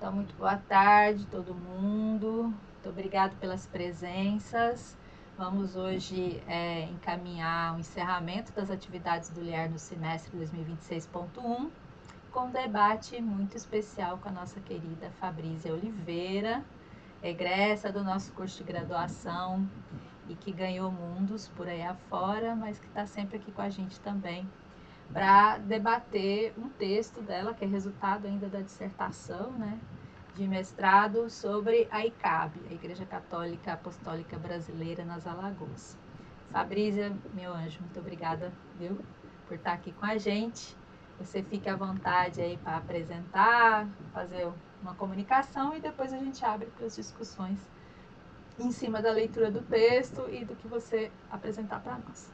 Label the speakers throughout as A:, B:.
A: Então, muito boa tarde, todo mundo. Muito obrigado pelas presenças. Vamos hoje encaminhar o encerramento das atividades do LIAR no semestre 2026.1, com um debate muito especial com a nossa querida Fabrícia Oliveira, egressa do nosso curso de graduação e que ganhou mundos por aí afora, mas que está sempre aqui com a gente também, para debater um texto dela, que é resultado ainda da dissertação, né, de mestrado sobre a ICAB, a Igreja Católica Apostólica Brasileira nas Alagoas. Fabrícia, meu anjo, muito obrigada, viu, por estar aqui com a gente. Você fique à vontade aí para apresentar, fazer uma comunicação e depois a gente abre para as discussões em cima da leitura do texto e do que você apresentar para nós.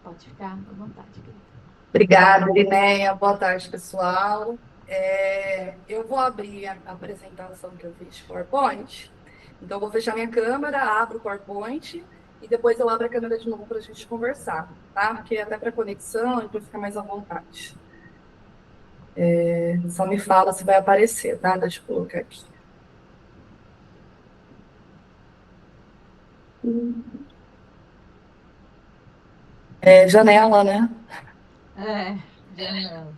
A: Pode ficar à vontade, querida.
B: Obrigada, Linéia. Boa tarde, pessoal. Eu vou abrir a apresentação que eu fiz de PowerPoint. Então, eu vou fechar minha câmera, abro o PowerPoint e depois eu abro a câmera de novo para a gente conversar, tá? Porque até para conexão e para ficar mais à vontade. Só me fala se vai aparecer, tá? Deixa eu colocar aqui. Janela, né?
A: Janela.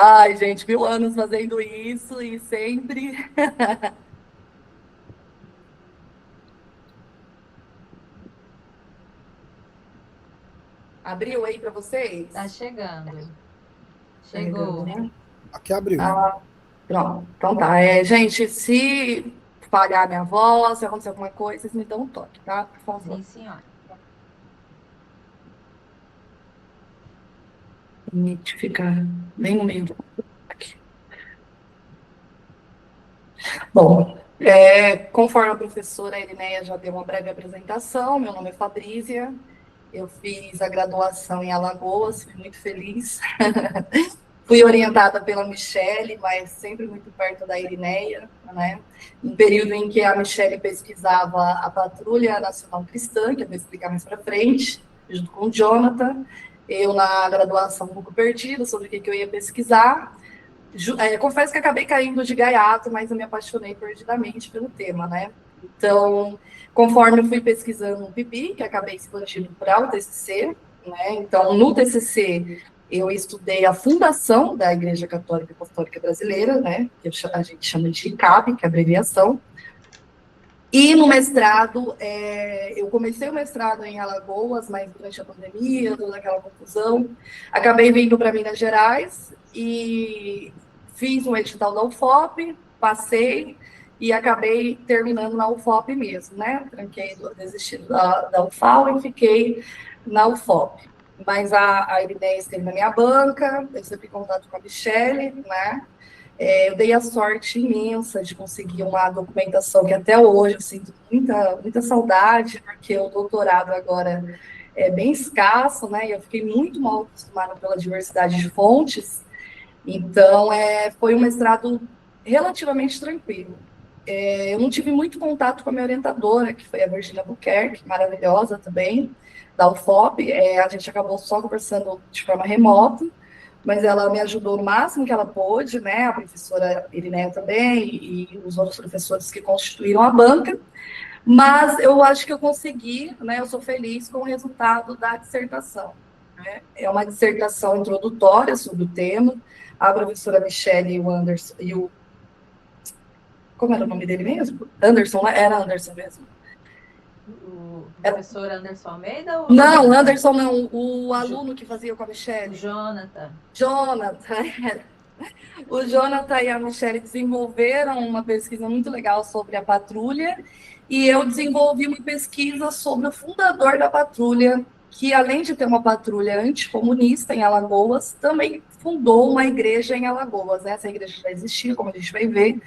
B: Ai, gente, 1000 anos fazendo isso e sempre... Abriu aí para vocês?
A: Tá chegando.
B: Chegou,
A: Chegou.
B: né?
C: Aqui abriu.
B: Pronto. Então tá. Gente, se falhar minha voz, se acontecer alguma coisa, vocês me dão um toque, tá? Por favor.
A: Sim, senhora.
B: Permite ficar bem no meio do... aqui. Bom, conforme a professora Elinéia já deu uma breve apresentação, meu nome é Fabrícia, eu fiz a graduação em Alagoas, fui muito feliz. Fui orientada pela Michele, mas sempre muito perto da Irineia, né? Um período em que a Michele pesquisava a Patrulha Nacional Cristã, que eu vou explicar mais para frente, junto com o Jonathan. Eu, na graduação, um pouco perdida sobre o que eu ia pesquisar. Confesso que acabei caindo de gaiato, mas eu me apaixonei perdidamente pelo tema, né? Então, conforme eu fui pesquisando o PIB, que acabei expandindo para o TCC, né? Então, no TCC, eu estudei a fundação da Igreja Católica Apostólica Brasileira, né? Que a gente chama de ICAB, que é a abreviação. E no mestrado, eu comecei o mestrado em Alagoas, mas durante a pandemia, toda aquela confusão, acabei vindo para Minas Gerais e fiz um edital da UFOP, passei e acabei terminando na UFOP mesmo, né? Desisti da UFAL e fiquei na UFOP. Mas a Irineia esteve na minha banca, eu sempre em contato com a Michele, né? Eu dei a sorte imensa de conseguir uma documentação que até hoje eu sinto muita saudade, porque o doutorado agora é bem escasso, né? E eu fiquei muito mal acostumada pela diversidade de fontes. Então, foi um mestrado relativamente tranquilo. Eu não tive muito contato com a minha orientadora, que foi a Virginia Buquerque, maravilhosa também, da UFOP. A gente acabou só conversando de forma remota, mas ela me ajudou no máximo que ela pôde, né? A professora Irineia também, e os outros professores que constituíram a banca. Mas eu acho que eu consegui, né? Eu sou feliz com o resultado da dissertação, né? É uma dissertação introdutória sobre o tema. A professora Michele e o Anderson, como era o nome dele mesmo? Anderson, era Anderson mesmo.
A: O professor Anderson Almeida? Ou
B: não, Anderson não, o aluno que fazia com a Michele.
A: O Jonathan.
B: O Jonathan e a Michele desenvolveram uma pesquisa muito legal sobre a patrulha, e eu desenvolvi uma pesquisa sobre o fundador da patrulha, que além de ter uma patrulha anticomunista em Alagoas, também fundou uma igreja em Alagoas, né? Essa igreja já existia, como a gente vai ver,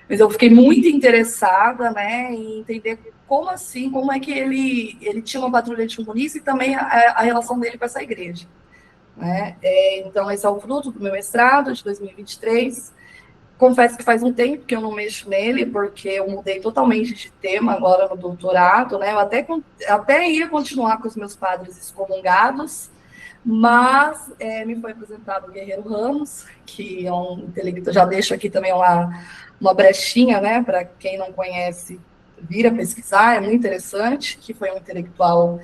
B: mas eu fiquei muito interessada, né, em entender como assim, como é que ele tinha uma patrulha anticomunista e também a relação dele com essa igreja. Né? Então, esse é o fruto do meu mestrado de 2023. Confesso que faz um tempo que eu não mexo nele, porque eu mudei totalmente de tema agora no doutorado, né? Eu até ia continuar com os meus padres excomungados, Mas me foi apresentado o Guerreiro Ramos, que é um intelectual, já deixo aqui também uma brechinha, né, para quem não conhece, vir a pesquisar, é muito interessante, que foi um intelectual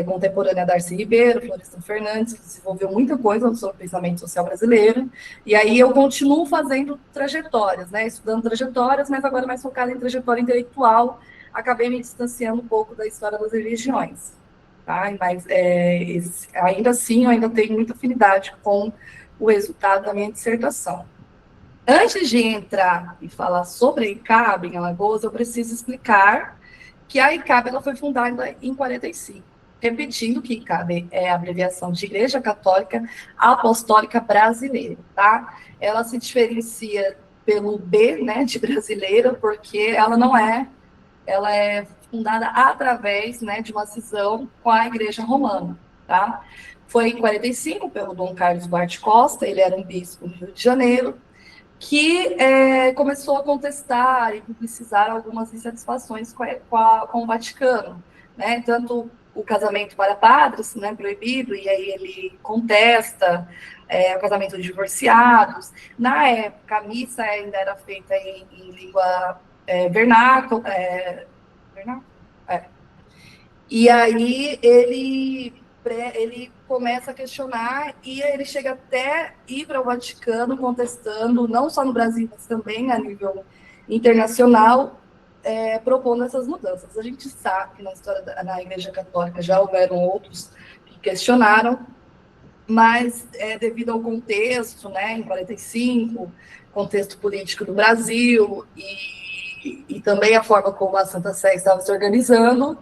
B: contemporâneo a Darcy Ribeiro, Florestan Fernandes, que desenvolveu muita coisa sobre o pensamento social brasileiro, e aí eu continuo fazendo trajetórias, né, estudando trajetórias, mas agora mais focada em trajetória intelectual, acabei me distanciando um pouco da história das religiões. Tá? Mas ainda assim, eu ainda tenho muita afinidade com o resultado da minha dissertação. Antes de entrar e falar sobre a ICAB em Alagoas, eu preciso explicar que a ICAB ela foi fundada em 45. Repetindo que ICAB é a abreviação de Igreja Católica Apostólica Brasileira, tá? Ela se diferencia pelo B, né, de brasileira, porque ela é fundada através, né, de uma cisão com a Igreja Romana, tá? Foi em 45 pelo Dom Carlos Duarte Costa, ele era um bispo no Rio de Janeiro, que começou a contestar e publicizar algumas insatisfações com o Vaticano, né? Tanto o casamento para padres, né, proibido, e aí ele contesta o casamento de divorciados. Na época, a missa ainda era feita em língua vernácula, e aí ele começa a questionar e ele chega até ir para o Vaticano contestando, não só no Brasil, mas também a nível internacional, propondo essas mudanças. A gente sabe que na história da Igreja Católica já houveram outros que questionaram, mas devido ao contexto, né, em 45, contexto político do Brasil e também a forma como a Santa Sé estava se organizando,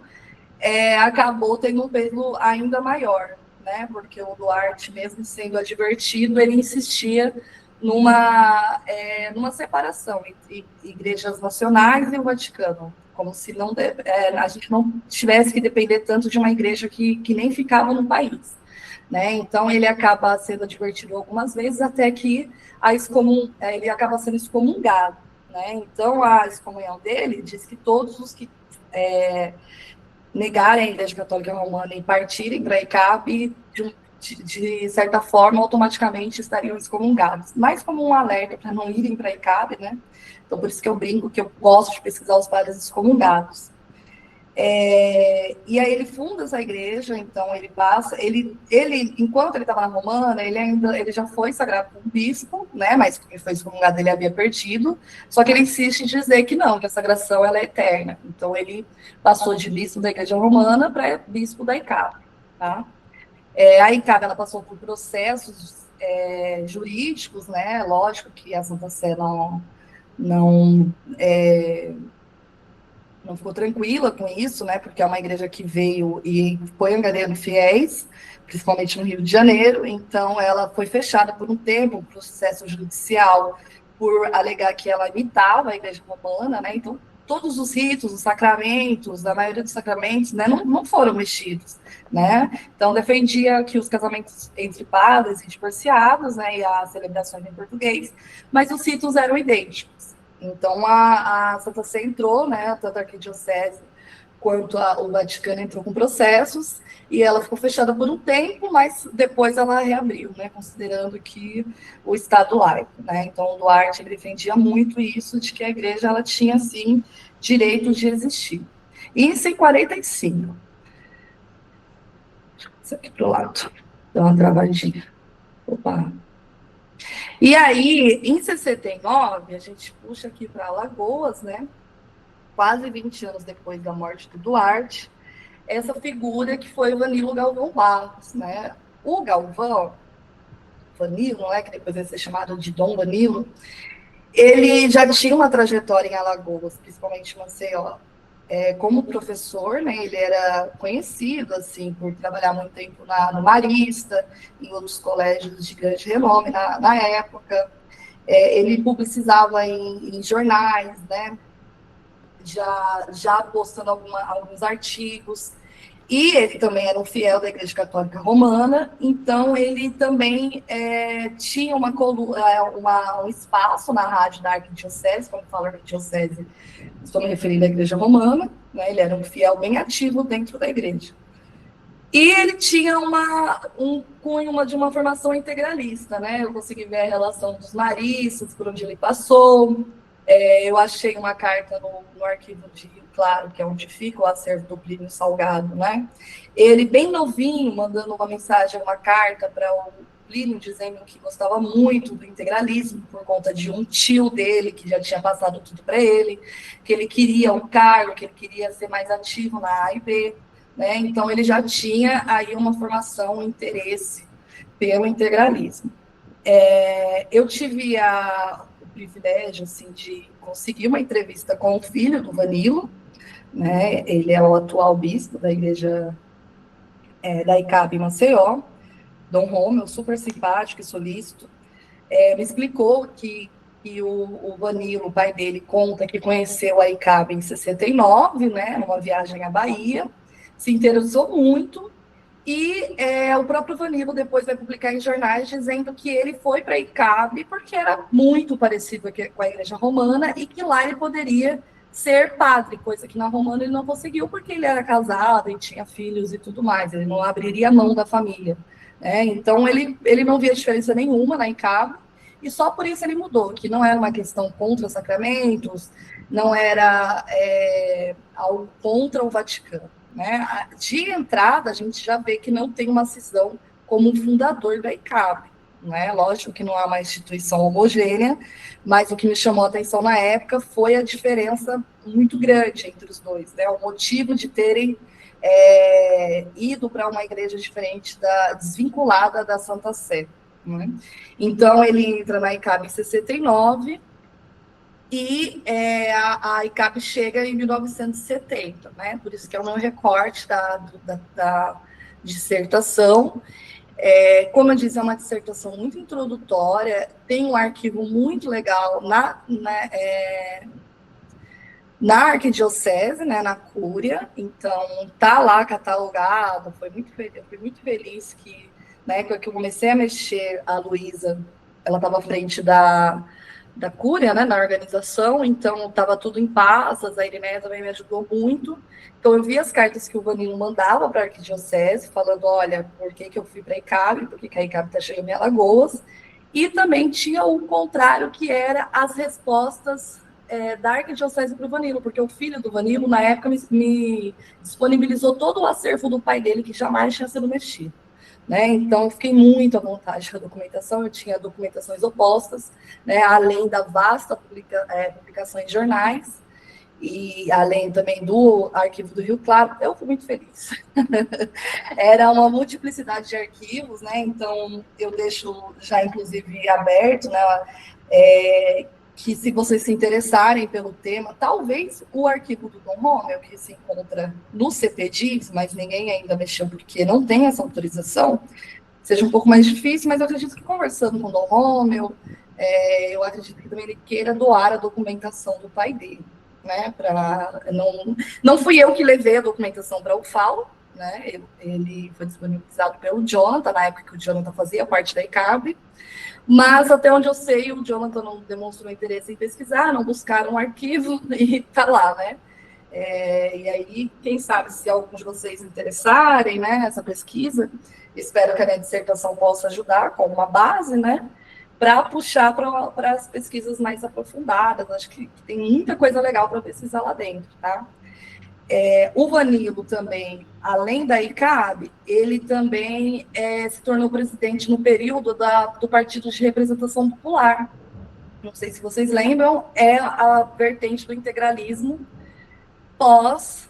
B: acabou tendo um peso ainda maior, né? Porque o Duarte, mesmo sendo advertido, ele insistia numa separação entre igrejas nacionais e o Vaticano, como se a gente não tivesse que depender tanto de uma igreja que nem ficava no país. Né? Então, ele acaba sendo advertido algumas vezes, até que ele acaba sendo excomungado. Né? Então, a excomunhão dele diz que todos os que negarem a Igreja Católica Romana e partirem para a ICAP, de certa forma, automaticamente estariam excomungados. Mas como um alerta para não irem para a ICAP, né? Então, por isso que eu brinco que eu gosto de pesquisar os padres excomungados. E aí ele funda essa igreja, então ele enquanto ele estava na Romana, ele já foi sagrado como bispo, né? Mas porque foi excomungado, ele havia perdido. Só que ele insiste em dizer que não, que a sagração ela é eterna. Então ele passou de bispo da Igreja Romana para bispo da ICAP, tá? A ICAP ela passou por processos jurídicos, né? Lógico que a Santa Sé não ficou tranquila com isso, né? Porque é uma igreja que veio e foi angariando fiéis, principalmente no Rio de Janeiro. Então, ela foi fechada por um tempo, um processo judicial, por alegar que ela imitava a igreja romana, né? Então, todos os ritos, os sacramentos, a maioria dos sacramentos, né, não foram mexidos, né? Então, defendia que os casamentos entre padres e divorciados, né, e as celebrações em português, mas os ritos eram idênticos. Então, a Santa Sé entrou, né, tanto a Arquidiocese quanto o Vaticano entrou com processos, e ela ficou fechada por um tempo, mas depois ela reabriu, né, considerando que o Estado laico, né, então o Duarte ele defendia muito isso, de que a igreja ela tinha, sim, direito de existir. Isso em 45. Isso aqui para o lado, dá uma travadinha. Opa. E aí, em 69, a gente puxa aqui para Alagoas, né, quase 20 anos depois da morte do Duarte, essa figura que foi o Vanilo Galvão Barros, né? O Galvão, Vanilo, não é que depois vai ser chamado de Dom Vanilo, ele já tinha uma trajetória em Alagoas, principalmente em Maceió, como professor, né? Ele era conhecido assim por trabalhar muito tempo no Marista, em outros colégios de grande renome na época. Ele publicizava em jornais, né? Já postando alguns artigos, e ele também era um fiel da Igreja Católica Romana, então ele também tinha um espaço na rádio da Arquidiocese, como fala Arquidiocese, estou me referindo à Igreja Romana, né? Ele era um fiel bem ativo dentro da igreja. E ele tinha um cunho de uma formação integralista, né? Eu consegui ver a relação dos maristas, por onde ele passou. Eu achei uma carta no arquivo de Rio Claro, que é onde fica o acervo do Plínio Salgado, né? Ele, bem novinho, mandando uma mensagem, uma carta para o Plínio, dizendo que gostava muito do integralismo, por conta de um tio dele, que já tinha passado tudo para ele, que ele queria um cargo, que ele queria ser mais ativo na A e B. Né? Então, ele já tinha aí uma formação, um interesse pelo integralismo. Eu tive o privilégio assim, de conseguir uma entrevista com o filho do Vanilo, né? Ele é o atual bispo da igreja da ICAB em Maceió, Dom Romeu, super simpático e solícito. Me explicou que o Vanilo, o pai dele, conta que conheceu a ICAB em 69, né, numa viagem à Bahia, se interessou muito. E o próprio Vanilo depois vai publicar em jornais dizendo que ele foi para a ICAB porque era muito parecido com a Igreja Romana e que lá ele poderia ser padre, coisa que na Romana ele não conseguiu porque ele era casado e tinha filhos e tudo mais, ele não abriria a mão da família. Né? Então ele não via diferença nenhuma na ICAB e só por isso ele mudou, que não era uma questão contra os sacramentos, não era algo contra o Vaticano. Né? De entrada, a gente já vê que não tem uma cisão como um fundador da ICAB. Né? Lógico que não há uma instituição homogênea, mas o que me chamou a atenção na época foi a diferença muito grande entre os dois, né? O motivo de terem ido para uma igreja diferente, desvinculada da Santa Sé. Né? Então, ele entra na ICAB em 69, e a ICAB chega em 1970, né? Por isso que é o meu recorte da dissertação. Como eu disse, é uma dissertação muito introdutória, tem um arquivo muito legal na arquidiocese, né, na Cúria, então tá lá catalogado, eu fui muito feliz que, né, que eu comecei a mexer, a Luísa, ela estava à frente da Cúria, né, na organização, então estava tudo em paz, a Irineia também me ajudou muito, então eu vi as cartas que o Vanilo mandava para a arquidiocese, falando, olha, por que eu fui para a ICAB, por que a ICAB está chegando em Alagoas, e também tinha o contrário, que era as respostas da arquidiocese para o Vanilo, porque o filho do Vanilo, na época, me disponibilizou todo o acervo do pai dele, que jamais tinha sido mexido. Né? Então, eu fiquei muito à vontade com a documentação, eu tinha documentações opostas, né? Além da vasta publicação em jornais, e além também do arquivo do Rio Claro, eu fui muito feliz. Era uma multiplicidade de arquivos, né? Então, eu deixo já, inclusive, aberto, né? Que se vocês se interessarem pelo tema, talvez o arquivo do Dom Romeu, que se encontra no CPDIS, mas ninguém ainda mexeu porque não tem essa autorização, seja um pouco mais difícil, mas eu acredito que conversando com o Dom Romeu, eu acredito que também ele queira doar a documentação do pai dele. Né, não fui eu que levei a documentação para o FAO, né, ele foi disponibilizado pelo Jonathan, na época que o Jonathan fazia parte da ICAB, mas, até onde eu sei, o Jonathan não demonstrou interesse em pesquisar, não buscaram um arquivo e está lá, né? E aí, quem sabe, se alguns de vocês interessarem, né, essa pesquisa, espero que a minha dissertação possa ajudar com uma base, né, para puxar para as pesquisas mais aprofundadas. Acho que tem muita coisa legal para pesquisar lá dentro, tá? O Vanilo também, além da ICAB, ele também se tornou presidente no período do Partido de Representação Popular. Não sei se vocês lembram, é a vertente do integralismo pós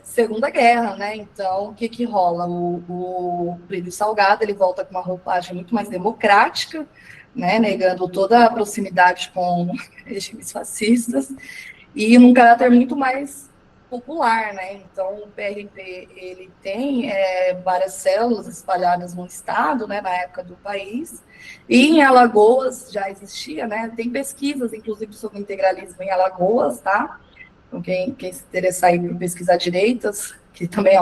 B: Segunda Guerra, né? Então, o que rola? O Plínio Salgado, ele volta com uma roupagem muito mais democrática, né? Negando toda a proximidade com regimes fascistas, e num caráter muito mais popular, né? Então, o PRP, ele tem várias células espalhadas no estado, né, na época do país, e em Alagoas já existia, né? Tem pesquisas, inclusive, sobre integralismo em Alagoas, tá? Então, quem se interessar em pesquisar direitas, que também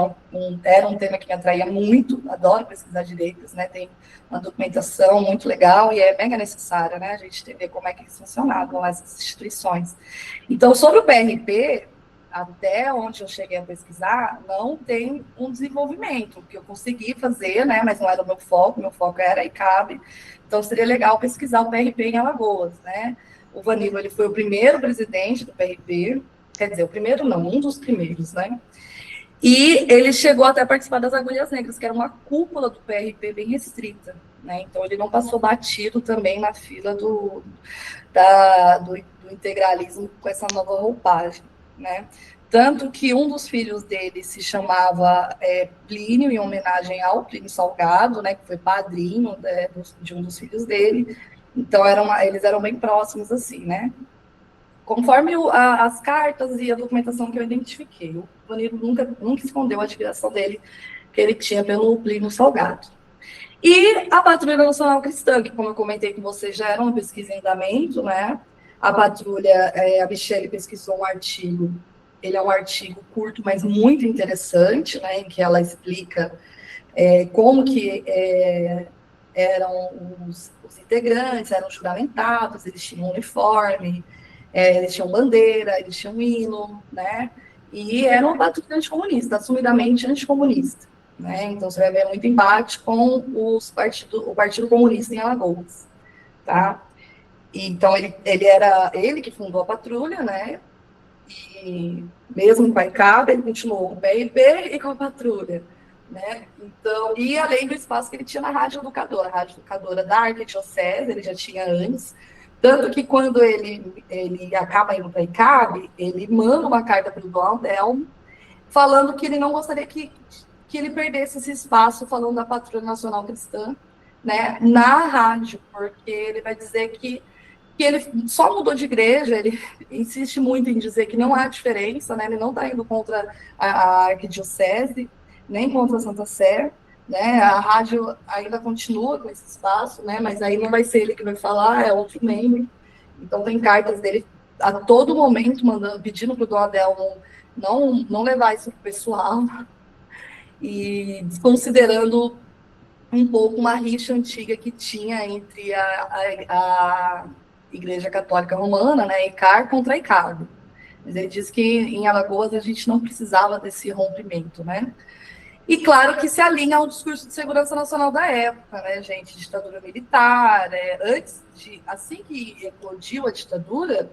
B: era um tema que me atraía muito, adoro pesquisar direitas, né? Tem uma documentação muito legal e é mega necessária, né? A gente entender como é que eles funcionavam, essas instituições. Então, sobre o PRP, até onde eu cheguei a pesquisar, não tem um desenvolvimento que eu consegui fazer, né? Mas não era o meu foco era ICAB, então seria legal pesquisar o PRP em Alagoas, né? O Vanilo, ele foi o primeiro presidente do PRP, quer dizer, o primeiro não, um dos primeiros, né? E ele chegou até a participar das Agulhas Negras, que era uma cúpula do PRP bem restrita, né? Então ele não passou batido também na fila do integralismo com essa nova roupagem, né? Tanto que um dos filhos dele se chamava Plínio, em homenagem ao Plínio Salgado, né, que foi padrinho de um dos filhos dele. Então, eles eram bem próximos, assim, né? Conforme as cartas e a documentação que eu identifiquei, o Vanilo nunca escondeu a admiração dele, que ele tinha pelo Plínio Salgado. E a Patrulha Nacional Cristã, que, como eu comentei com você, já era uma pesquisa em andamento, né? A patrulha, a Michelle pesquisou um artigo, ele é um artigo curto, mas muito interessante, né? Em que ela explica como que eram os integrantes, eram juramentados, eles tinham uniforme, eles tinham bandeira, eles tinham hino, né? E era uma patrulha anticomunista, assumidamente anticomunista. Né? Então, você vai ver muito embate com o Partido Comunista em Alagoas. Tá? Então, ele que fundou a patrulha, né? E mesmo com a ICAB, ele continuou com o PRP e com a patrulha. Né? Então, e além do espaço que ele tinha na Rádio Educadora, a Rádio Educadora da Arquidiocese, ele já tinha antes, tanto que quando ele acaba indo para a ICAB, ele manda uma carta para o Dom Adelmo, falando que ele não gostaria que ele perdesse esse espaço falando da Patrulha Nacional Cristã, né, na rádio, porque ele vai dizer que ele só mudou de igreja, ele insiste muito em dizer que não há diferença, né, ele não está indo contra a arquidiocese, nem contra a Santa Sé, né, a rádio ainda continua com esse espaço, né, mas aí não vai ser ele que vai falar, é outro membro. Então tem cartas dele a todo momento pedindo para o Dom Adelmo não levar isso para o pessoal, e desconsiderando um pouco uma rixa antiga que tinha entre a Igreja Católica Romana, né, ICAR contra a ICAB. Mas ele diz que em Alagoas a gente não precisava desse rompimento, né? E claro que se alinha ao discurso de segurança nacional da época, né, gente? Ditadura militar, assim que eclodiu a ditadura,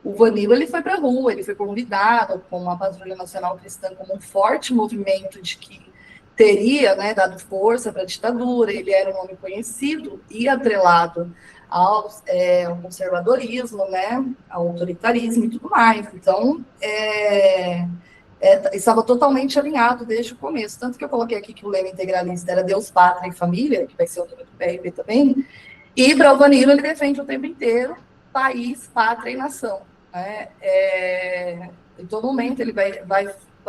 B: o Vanilo ele foi para a rua, ele foi convidado com a Patrulha Nacional Cristã como um forte movimento de que teria, né, dado força para a ditadura. Ele era um homem conhecido e atrelado ao conservadorismo, né, ao autoritarismo e tudo mais. Então, estava totalmente alinhado desde o começo. Tanto que eu coloquei aqui que o lema integralista era Deus, Pátria e Família, que vai ser o nome do PRP também. E para o Vanilo ele defende o tempo inteiro país, pátria e nação. Né? Em todo momento ele vai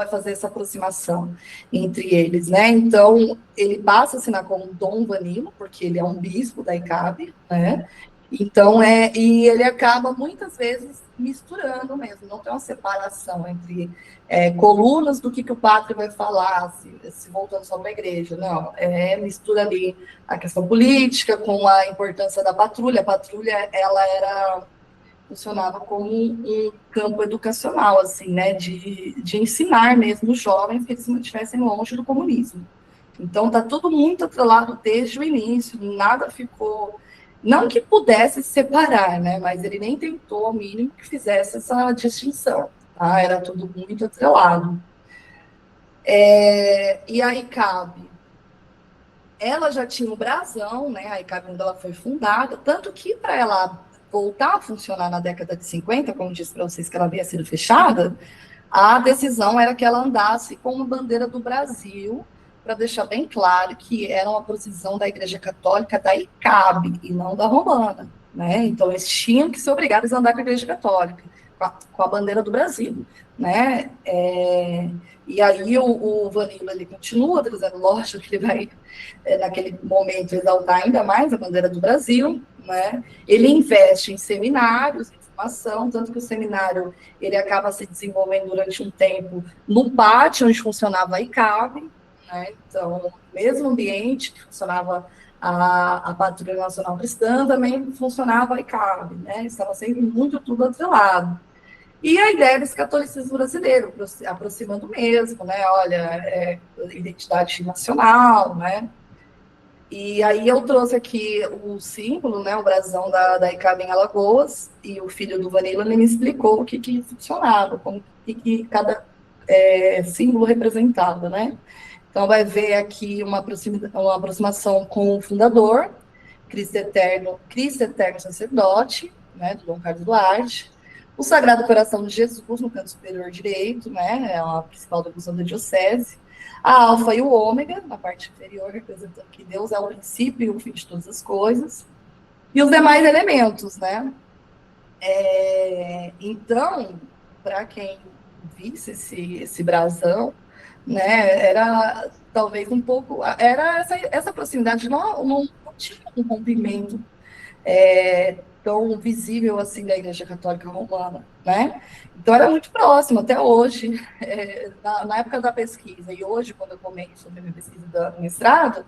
B: fazer essa aproximação entre eles. Né? Então, ele passa a assinar como Dom Vanilo, porque ele é um bispo da ICAB, né? Então, e ele acaba muitas vezes misturando mesmo, não tem uma separação entre colunas do que o padre vai falar, se voltando só para a igreja, não, mistura ali a questão política com a importância da patrulha. A patrulha, ela funcionava como um campo educacional, assim, né, de ensinar mesmo os jovens que eles se mantivessem longe do comunismo. Então, está tudo muito atrelado desde o início, nada ficou... Não que pudesse se separar, né, mas ele nem tentou, ao mínimo, que fizesse essa distinção. Tá? Era tudo muito atrelado. E a ICAB, ela já tinha o brasão, né, a ICAB, quando ela foi fundada, tanto que para ela voltar a funcionar na década de 50, como disse para vocês que ela havia sido fechada, a decisão era que ela andasse com a bandeira do Brasil, para deixar bem claro que era uma posição da Igreja Católica da ICAB e não da Romana, né? Então eles tinham que ser obrigados a andar com a Igreja Católica, com a bandeira do Brasil, né? E aí o Vanilo ele continua dizendo, lógico que ele vai naquele momento exaltar ainda mais a bandeira do Brasil, né? Ele investe em seminários, em formação, tanto que o seminário ele acaba se desenvolvendo durante um tempo no pátio onde funcionava a ICAB, né? Então, mesmo ambiente que funcionava a Patrulha Nacional Cristã, também funcionava a ICAB, né? Estava sempre muito tudo atrelado. E a ideia desse catolicismo brasileiro, aproximando mesmo, né? Olha, identidade nacional, né? E aí eu trouxe aqui o símbolo, né, o brasão da ICAB em Alagoas, e o filho do Vanilla ele me explicou o que funcionava, como que cada símbolo representava, né? Então vai ver aqui uma aproximação com o fundador, Cristo Eterno Sacerdote, né, do Dom Carlos Duarte, o Sagrado Coração de Jesus no canto superior direito, né, é a principal devoção da diocese, a Alfa e o Ômega, na parte inferior, representando que Deus é o princípio e o fim de todas as coisas, e os demais elementos, né? Então, para quem visse esse brasão, né, era talvez um pouco, era essa proximidade, não tinha um rompimento tão visível assim da Igreja Católica Romana, né? Então era muito próximo até hoje, na época da pesquisa e hoje quando eu comento sobre a minha pesquisa do mestrado,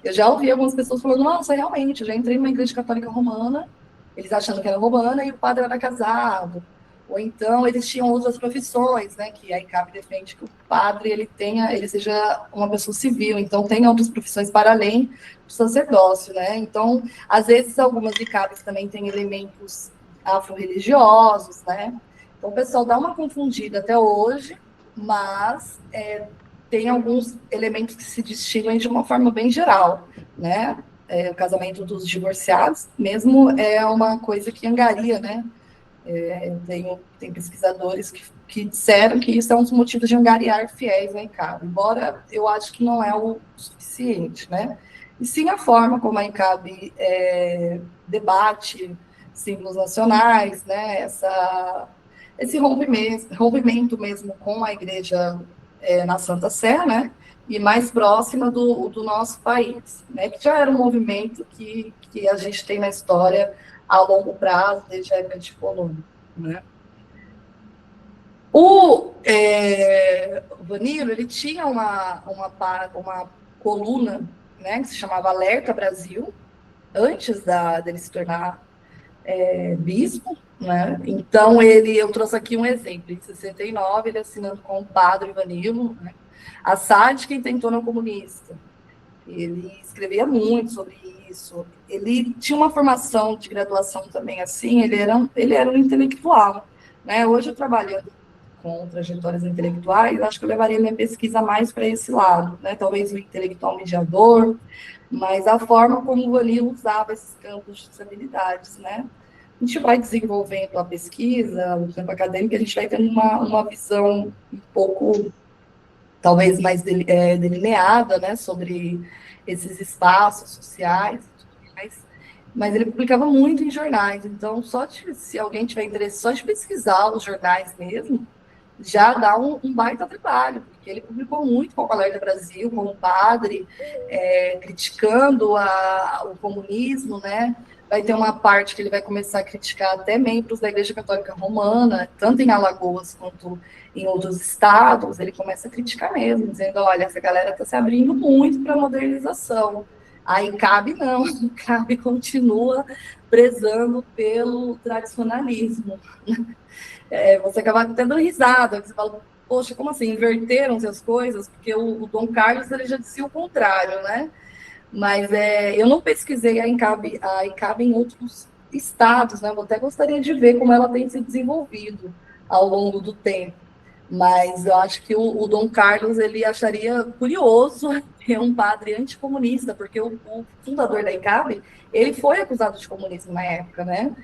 B: eu já ouvi algumas pessoas falando, nossa, realmente, eu já entrei numa Igreja Católica Romana, eles achando que era romana e o padre era casado, ou então eles tinham outras profissões, né? Que a ICAP defende que o padre ele seja uma pessoa civil, então tem outras profissões para além do sacerdócio, né? Então às vezes, algumas ICAPs também têm elementos afro-religiosos, né? Então, o pessoal dá uma confundida até hoje, mas tem alguns elementos que se distinguem de uma forma bem geral, né? O casamento dos divorciados, mesmo é uma coisa que angaria, né? Tem pesquisadores que disseram que isso é um dos motivos de angariar fiéis na ICAB, embora eu acho que não é o suficiente, né? E sim a forma como a ICAB debate símbolos nacionais, né? Esse rompimento mesmo com a igreja na Santa Sé, né? E mais próxima do nosso país, né? Que já era um movimento que a gente tem na história a longo prazo, desde a época de colônia, né? O Vanilo, ele tinha uma coluna, né, que se chamava Alerta Brasil, antes dele se tornar bispo, né? Então, eu trouxe aqui um exemplo. Em 69, ele assinando com o padre Vanilo, né? A sádica intentona comunista. Ele escrevia muito sobre isso. Ele tinha uma formação de graduação também, assim, ele era um intelectual, né? Hoje, eu trabalhando com trajetórias intelectuais, acho que eu levaria minha pesquisa mais para esse lado, né? Talvez o intelectual mediador, mas a forma como o Vanilo usava esses campos de habilidades, né? A gente vai desenvolvendo a pesquisa, o campo acadêmico, a gente vai tendo uma visão um pouco, talvez, mais delineada, né, sobre esses espaços sociais e tudo mais. Mas ele publicava muito em jornais, então, se alguém tiver interesse só de pesquisar os jornais mesmo, já dá um baita trabalho, porque ele publicou muito com o Alerta Brasil, como padre, criticando o comunismo, né? Vai ter uma parte que ele vai começar a criticar até membros da Igreja Católica Romana, tanto em Alagoas quanto em outros estados, ele começa a criticar mesmo, dizendo, olha, essa galera está se abrindo muito para a modernização. Aí cabe não, cabe continua prezando pelo tradicionalismo. Você acaba até dando risada, você fala, poxa, como assim, inverteram-se as coisas? Porque o Dom Carlos ele já dizia o contrário, né? Mas eu não pesquisei a ICAB em outros estados, né? Eu até gostaria de ver como ela tem se desenvolvido ao longo do tempo. Mas eu acho que o Dom Carlos ele acharia curioso ter um padre anticomunista, porque o fundador da ICAB ele foi acusado de comunismo na época, né?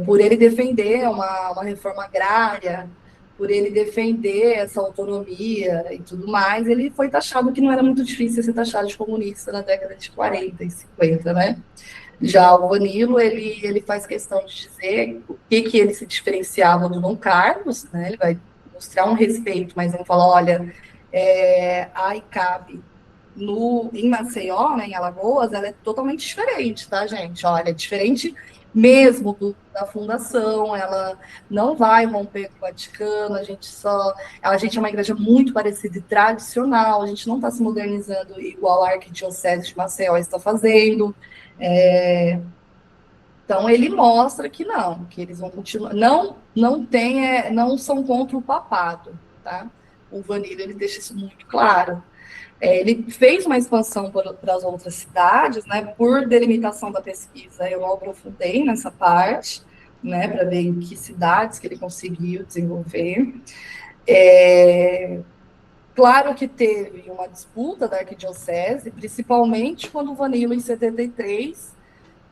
B: Por ele defender uma reforma agrária, por ele defender essa autonomia e tudo mais, ele foi taxado que não era muito difícil ser taxado de comunista na década de 40 e 50, né? Já o Vanilo, ele faz questão de dizer o que ele se diferenciava do Dom Carlos, né? Ele vai mostrar um respeito, mas ele fala, olha, a ICAB em Maceió, né, em Alagoas, ela é totalmente diferente, tá, gente? Olha, é diferente mesmo da fundação, ela não vai romper com o Vaticano, a gente é uma igreja muito parecida e tradicional, a gente não está se modernizando igual a Arquidiocese de Maceió está fazendo, Então ele mostra que não, que eles vão continuar, não são contra o papado, tá? O Vanille ele deixa isso muito claro. Ele fez uma expansão para as outras cidades, né? Por delimitação da pesquisa, eu não aprofundei nessa parte, né? Para ver em que cidades que ele conseguiu desenvolver. Claro que teve uma disputa da arquidiocese, principalmente quando o Vanilo, em 73,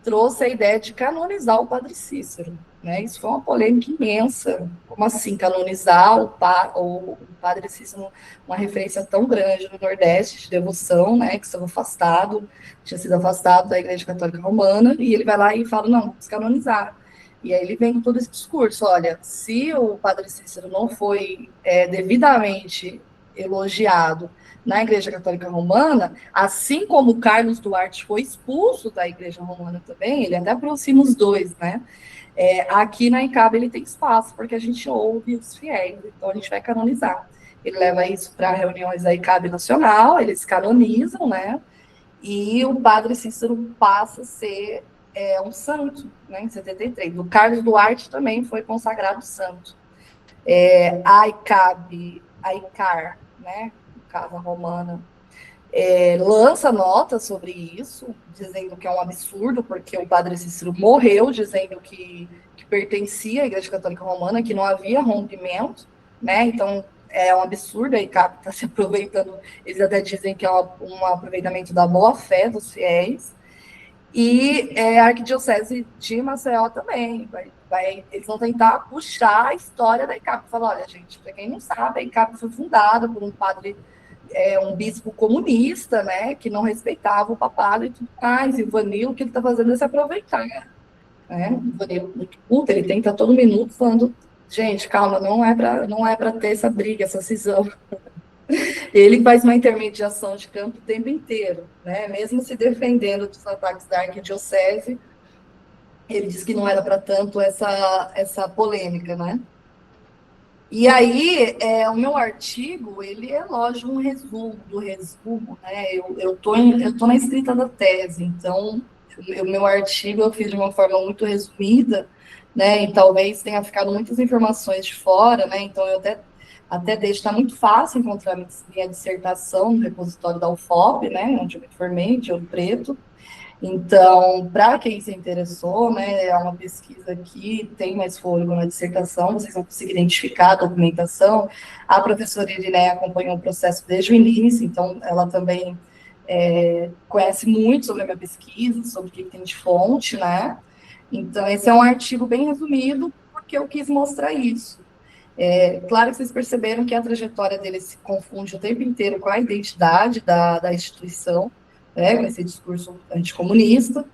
B: trouxe a ideia de canonizar o Padre Cícero. Né? Isso foi uma polêmica imensa. Como assim canonizar o Padre Cícero, uma referência tão grande no Nordeste de devoção, né? Que estava afastado, tinha sido afastado da Igreja Católica Romana, e ele vai lá e fala, não, vamos canonizar. E aí ele vem com todo esse discurso, olha, se o Padre Cícero não foi devidamente elogiado na Igreja Católica Romana, assim como Carlos Duarte foi expulso da Igreja Romana também, ele até aproxima os dois, né? Aqui na ICAB ele tem espaço, porque a gente ouve os fiéis, então a gente vai canonizar. Ele leva isso para reuniões da ICAB nacional, eles canonizam, né? E o Padre Cícero passa a ser um santo, né, em 73. O Carlos Duarte também foi consagrado santo. A ICAB, a ICAR, né, Casa Romana, lança nota sobre isso, dizendo que é um absurdo, porque o Padre Cícero morreu, dizendo que pertencia à Igreja Católica Romana, que não havia rompimento, né? Então é um absurdo, a ICAP está se aproveitando, eles até dizem que é um aproveitamento da boa-fé dos fiéis, e a Arquidiocese de Maceió também. Eles vão tentar puxar a história da ICAP. Falar, olha, gente, para quem não sabe, a ICAP foi fundada por um padre, um bispo comunista, né, que não respeitava o papado e tudo mais. E o Vanilo, o que ele está fazendo é se aproveitar. Né? O Vanilo, muito puto, ele tenta todo minuto falando, gente, calma, não é para ter essa briga, essa cisão. Ele faz uma intermediação de campo o tempo inteiro, né? Mesmo se defendendo dos ataques da arquidiocese, ele diz que não era para tanto essa polêmica, né? E aí, o meu artigo, ele é, lógico, um resumo do resumo, né? Eu tô na escrita da tese, então, o meu artigo eu fiz de uma forma muito resumida, né? E talvez tenha ficado muitas informações de fora, né? Então, eu até deixo, está muito fácil encontrar minha dissertação no repositório da UFOP, né? Onde eu me formei, de Ouro Preto. Então, para quem se interessou, né, é uma pesquisa que tem mais fôlego na dissertação, vocês vão conseguir identificar a documentação. A professora Irineia acompanhou o processo desde o início, então ela também conhece muito sobre a minha pesquisa, sobre o que tem de fonte, né? Então, esse é um artigo bem resumido, porque eu quis mostrar isso. Claro que vocês perceberam que a trajetória dele se confunde o tempo inteiro com a identidade da instituição, né, com esse discurso anticomunista.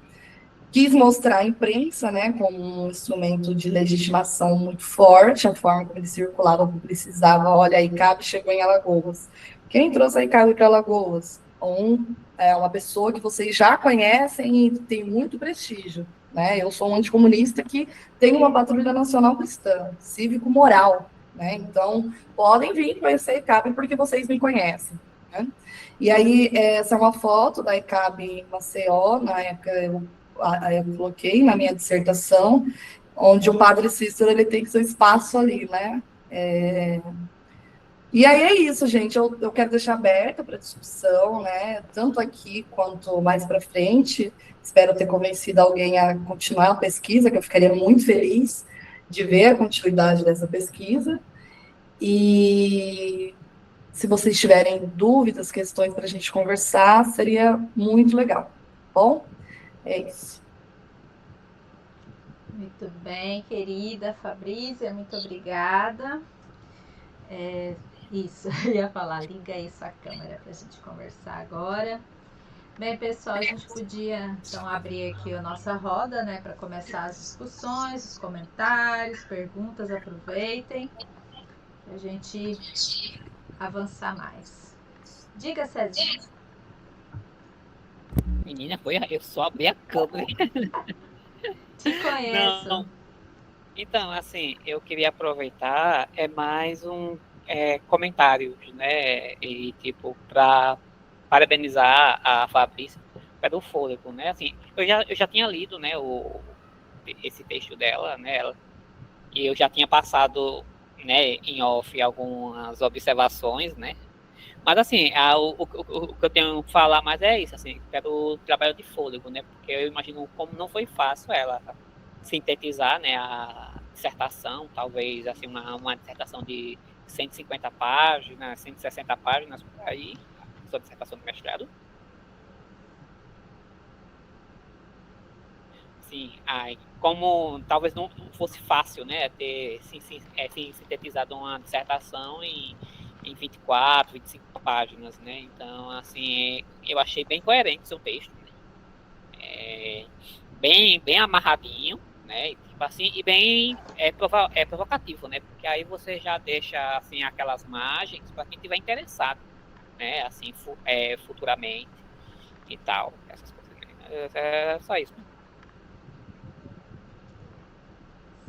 B: Quis mostrar a imprensa, né, como um instrumento de legitimação muito forte, a forma como ele circulava, publicizava, olha, a ICAB chegou em Alagoas. Quem trouxe a ICAB para Alagoas? Uma pessoa que vocês já conhecem e tem muito prestígio. Né? Eu sou um anticomunista que tem uma patrulha nacional cristã, cívico-moral. Né? Então, podem vir conhecer a ICAB porque vocês me conhecem. Né? E aí, essa é uma foto da ICAB em Maceió, na época eu coloquei na minha dissertação, onde o Padre Cícero ele tem seu espaço ali, né? E aí é isso, gente. Eu quero deixar aberta para discussão, né? Tanto aqui quanto mais para frente. Espero ter convencido alguém a continuar a pesquisa, que eu ficaria muito feliz de ver a continuidade dessa pesquisa. E se vocês tiverem dúvidas, questões para a gente conversar, seria muito legal. Bom, é isso.
A: Muito bem, querida Fabrícia, muito obrigada. Isso, eu ia falar, liga aí sua câmera para a gente conversar agora. Bem, pessoal, a gente podia então abrir aqui a nossa roda, né, para começar as discussões, os comentários, perguntas, aproveitem, para a gente avançar mais. Diga, Cezinha.
C: Menina, eu só abri a câmera.
A: Te conheço.
C: Não. Então, assim, eu queria aproveitar mais comentários, né? E tipo, para parabenizar a Fabrícia pelo fôlego, né? Assim, eu já tinha lido, né, esse texto dela, né? E eu já tinha passado, né, em off algumas observações, né? Mas assim, o que eu tenho que falar mais é isso, assim, pelo trabalho de fôlego, né? Porque eu imagino como não foi fácil ela sintetizar, né, a dissertação, talvez assim uma dissertação de 150 páginas, 160 páginas por aí, a sua dissertação de mestrado. Sim, ai, como talvez não fosse fácil, né, ter sintetizado uma dissertação em 24, 25 páginas, né? Então, assim, eu achei bem coerente o seu texto, né? Bem amarradinho, né? Tipo assim, e bem provocativo, né? Porque aí você já deixa assim aquelas margens para quem tiver interessado, né? Assim, futuramente e tal, essas coisas. Né? É só isso.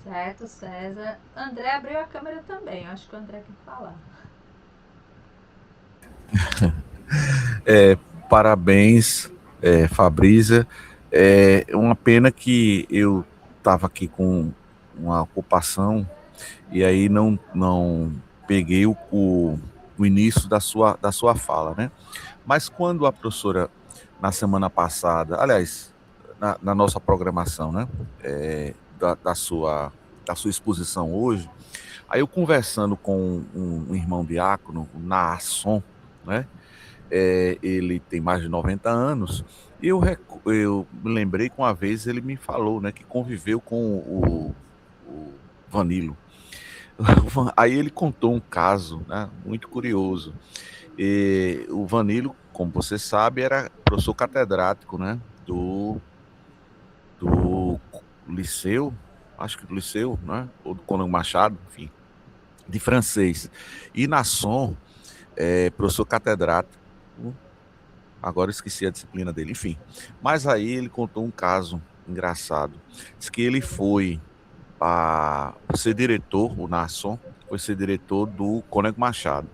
A: Certo, César. André abriu a câmera também. Acho que o André quer falar.
D: Parabéns, Fabrícia. É uma pena que eu estava aqui com uma ocupação e aí não peguei o início da sua fala, né? Mas quando a professora, na semana passada, aliás, na nossa programação, né? Da sua exposição hoje, aí eu conversando com um irmão diácono, o Naasson, né? Ele tem mais de 90 anos, e eu me lembrei que uma vez ele me falou, né, que conviveu com o Vanilo. Aí ele contou um caso, né, muito curioso. O Vanilo, como você sabe, era professor catedrático, né, do liceu, acho que do liceu, né, ou do Cônego Machado, enfim, de francês. E Nasson professor catedrático. Agora eu esqueci a disciplina dele, enfim. Mas aí ele contou um caso engraçado. Diz que ele foi a ser diretor, o Nasson, foi ser diretor do Cônego Machado.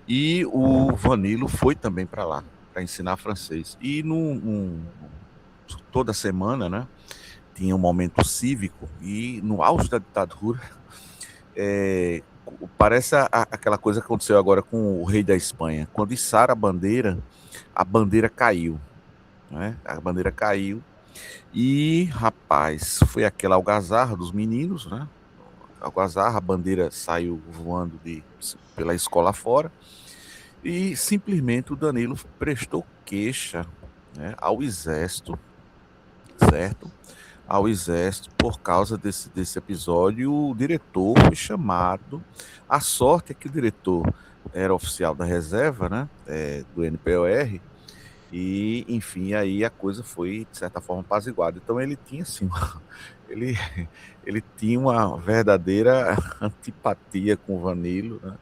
D: E o Vanilo foi também para lá, para ensinar francês. E toda semana, né, tinha um momento cívico, e no auge da ditadura, parece aquela coisa que aconteceu agora com o rei da Espanha. Quando içaram a bandeira caiu, né? A bandeira caiu e, rapaz, foi aquela algazarra dos meninos, né? Algazarra, a bandeira saiu voando pela escola fora e simplesmente o Danilo prestou queixa, né, ao exército, certo? Ao exército por causa desse episódio. O diretor foi chamado. A sorte é que o diretor era oficial da reserva, né, do NPOR, e, enfim, aí a coisa foi, de certa forma, apaziguada. Então ele tinha, assim, ele, ele tinha uma verdadeira antipatia com o Vanilo, né?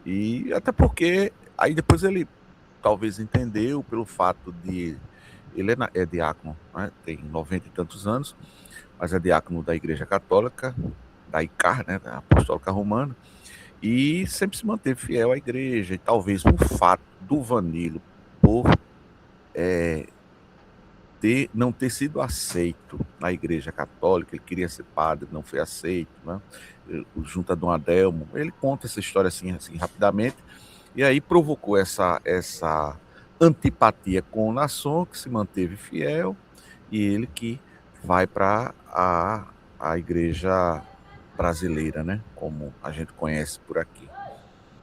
D: E até porque, aí depois ele talvez entendeu pelo fato de... Ele é diácono, né? Tem 90 e tantos anos, mas é diácono da Igreja Católica, da ICAR, né, da Apostólica Romana, e sempre se manteve fiel à igreja. E talvez o fato do Vanilo, por não ter sido aceito na Igreja Católica, ele queria ser padre, não foi aceito, né? Junto a Dom Adelmo, ele conta essa história assim rapidamente, e aí provocou essa antipatia com o Nasson, que se manteve fiel, e ele que vai para a igreja brasileira, né? Como a gente conhece por aqui.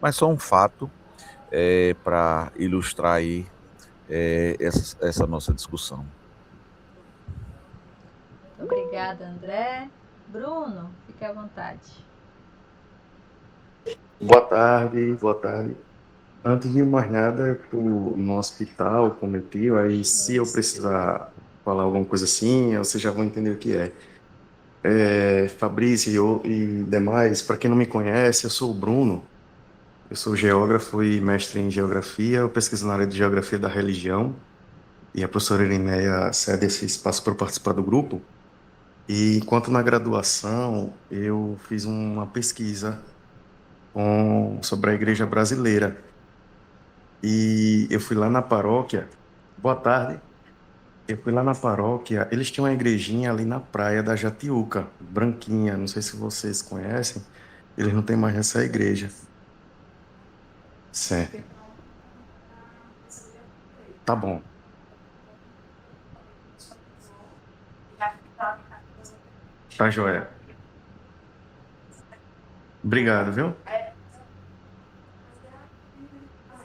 D: Mas só um fato para ilustrar aí essa nossa discussão.
A: Obrigada, André. Bruno, fique à vontade.
E: Boa tarde, boa tarde. Antes de mais nada, eu estou no hospital com meu tio, aí se eu precisar falar alguma coisa assim, vocês já vão entender o que é. Fabrício e demais, para quem não me conhece, eu sou o Bruno, eu sou geógrafo e mestre em geografia, eu pesquiso na área de geografia da religião, e a professora Irineia cede esse espaço para eu participar do grupo. E enquanto na graduação, eu fiz uma pesquisa sobre a igreja brasileira. E eu fui lá na paróquia. Boa tarde. Eu fui lá na paróquia, eles tinham uma igrejinha ali na praia da Jatiuca, branquinha, não sei se vocês conhecem, eles não têm mais essa igreja. Certo, tá bom. Tá, joia. Obrigado, viu?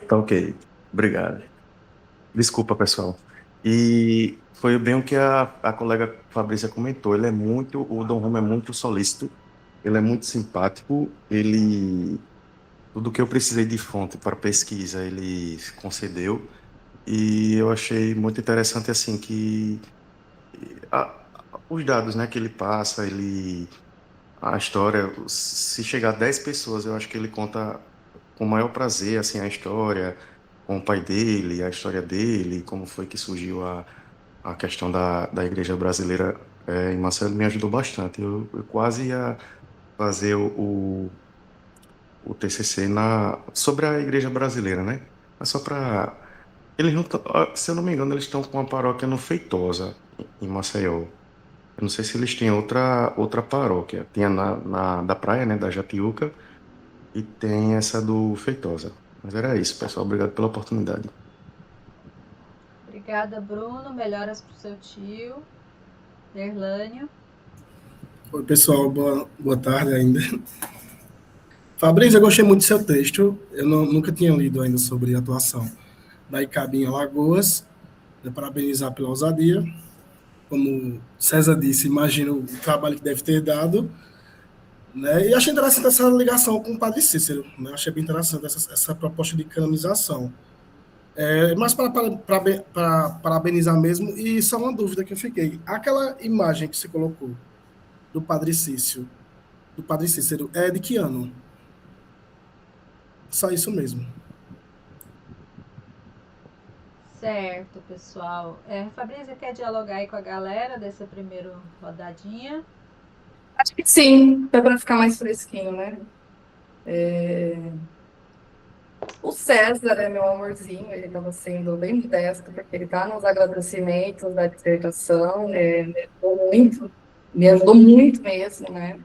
E: Tá ok. Obrigado. Desculpa, pessoal. E foi bem o que a colega Fabrícia comentou. O Dom Ramo é muito solícito, ele é muito simpático, tudo que eu precisei de fonte para pesquisa, ele concedeu. E eu achei muito interessante, assim, que a- os dados, né, que ele passa, a história, se chegar a 10 pessoas, eu acho que ele conta com o maior prazer, assim, a história, com o pai dele, a história dele, como foi que surgiu a questão da igreja brasileira em Marcelo, me ajudou bastante. Eu quase ia fazer o TCC sobre a igreja brasileira, né? Mas só para... Eles não se eu não me engano, eles estão com uma paróquia no Feitosa, em Maceió. Eu não sei se eles têm outra paróquia. Tem a da praia, né, da Jatiuca, e tem essa do Feitosa. Mas era isso, pessoal. Obrigado pela oportunidade.
A: Obrigada, Bruno. Melhoras para o seu tio. Derlânio.
F: Oi, pessoal, boa tarde ainda. Fabrício, eu gostei muito do seu texto. Eu nunca tinha lido ainda sobre a atuação da ICAB em Alagoas. Parabenizar pela ousadia. Como César disse, imagino o trabalho que deve ter dado. Né? E achei interessante essa ligação com o Padre Cícero. Né? Achei bem interessante essa proposta de canonização. Mas para parabenizar mesmo, e só uma dúvida que eu fiquei. Aquela imagem que você colocou do Padre Cícero, é de que ano? Só isso mesmo.
A: Certo, pessoal. Fabrícia, quer dialogar aí com a galera dessa primeira rodadinha?
B: Acho que sim, para ficar mais fresquinho, né? O César é meu amorzinho, ele estava sendo bem modesto, porque ele está nos agradecimentos da dissertação, me ajudou muito mesmo, né?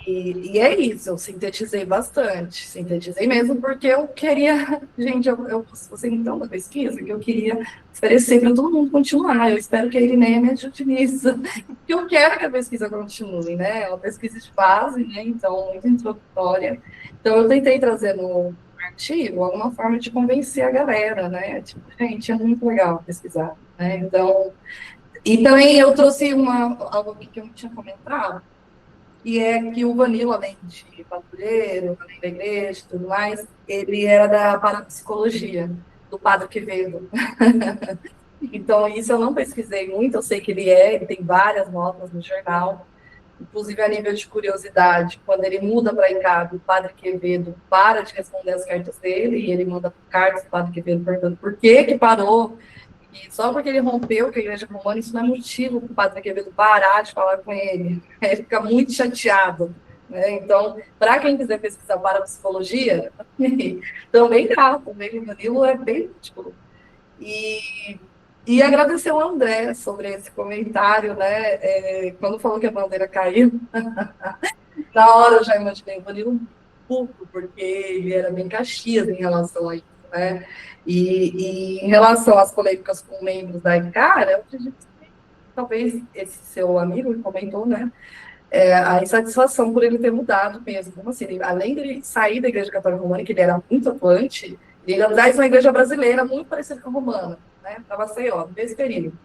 B: E é isso, eu sintetizei bastante, sintetizei mesmo, porque eu queria, gente, eu você então da pesquisa, que eu queria oferecer para todo mundo continuar, eu espero que a Irineia me ajude nisso, porque eu quero que a pesquisa continue, né, é uma pesquisa de base, né, então, muito introdutória, então eu tentei trazer no artigo alguma forma de convencer a galera, né, tipo, gente, é muito legal pesquisar, né, então, e também eu trouxe algo que eu não tinha comentado, e é que o Vanilo, além de patrulheiro, além da igreja e tudo mais, ele era da parapsicologia, do Padre Quevedo. Então, isso eu não pesquisei muito, eu sei que ele tem várias notas no jornal, inclusive a nível de curiosidade, quando ele muda para ICAB, o Padre Quevedo para de responder as cartas dele, e ele manda cartas para o Padre Quevedo perguntando por que parou. E só porque ele rompeu com a Igreja Romana, isso não é motivo para o Padre Quevedo parar de falar com ele. Ele fica muito chateado. Né? Então, para quem quiser pesquisar para psicologia, também dá. Também o Danilo é bem útil. E agradecer ao André sobre esse comentário, né? Quando falou que a bandeira caiu, na hora eu já imaginei o Danilo um pouco, porque ele era bem Caxias em relação a isso, né? E em relação às polêmicas com membros da ICAR, eu acredito que talvez esse seu amigo comentou, né? A insatisfação por ele ter mudado mesmo. Como assim? Além dele sair da Igreja Católica Romana, que ele era muito atuante, ele ainda traz uma igreja brasileira muito parecida com a romana, né? Para Maceió, nesse período.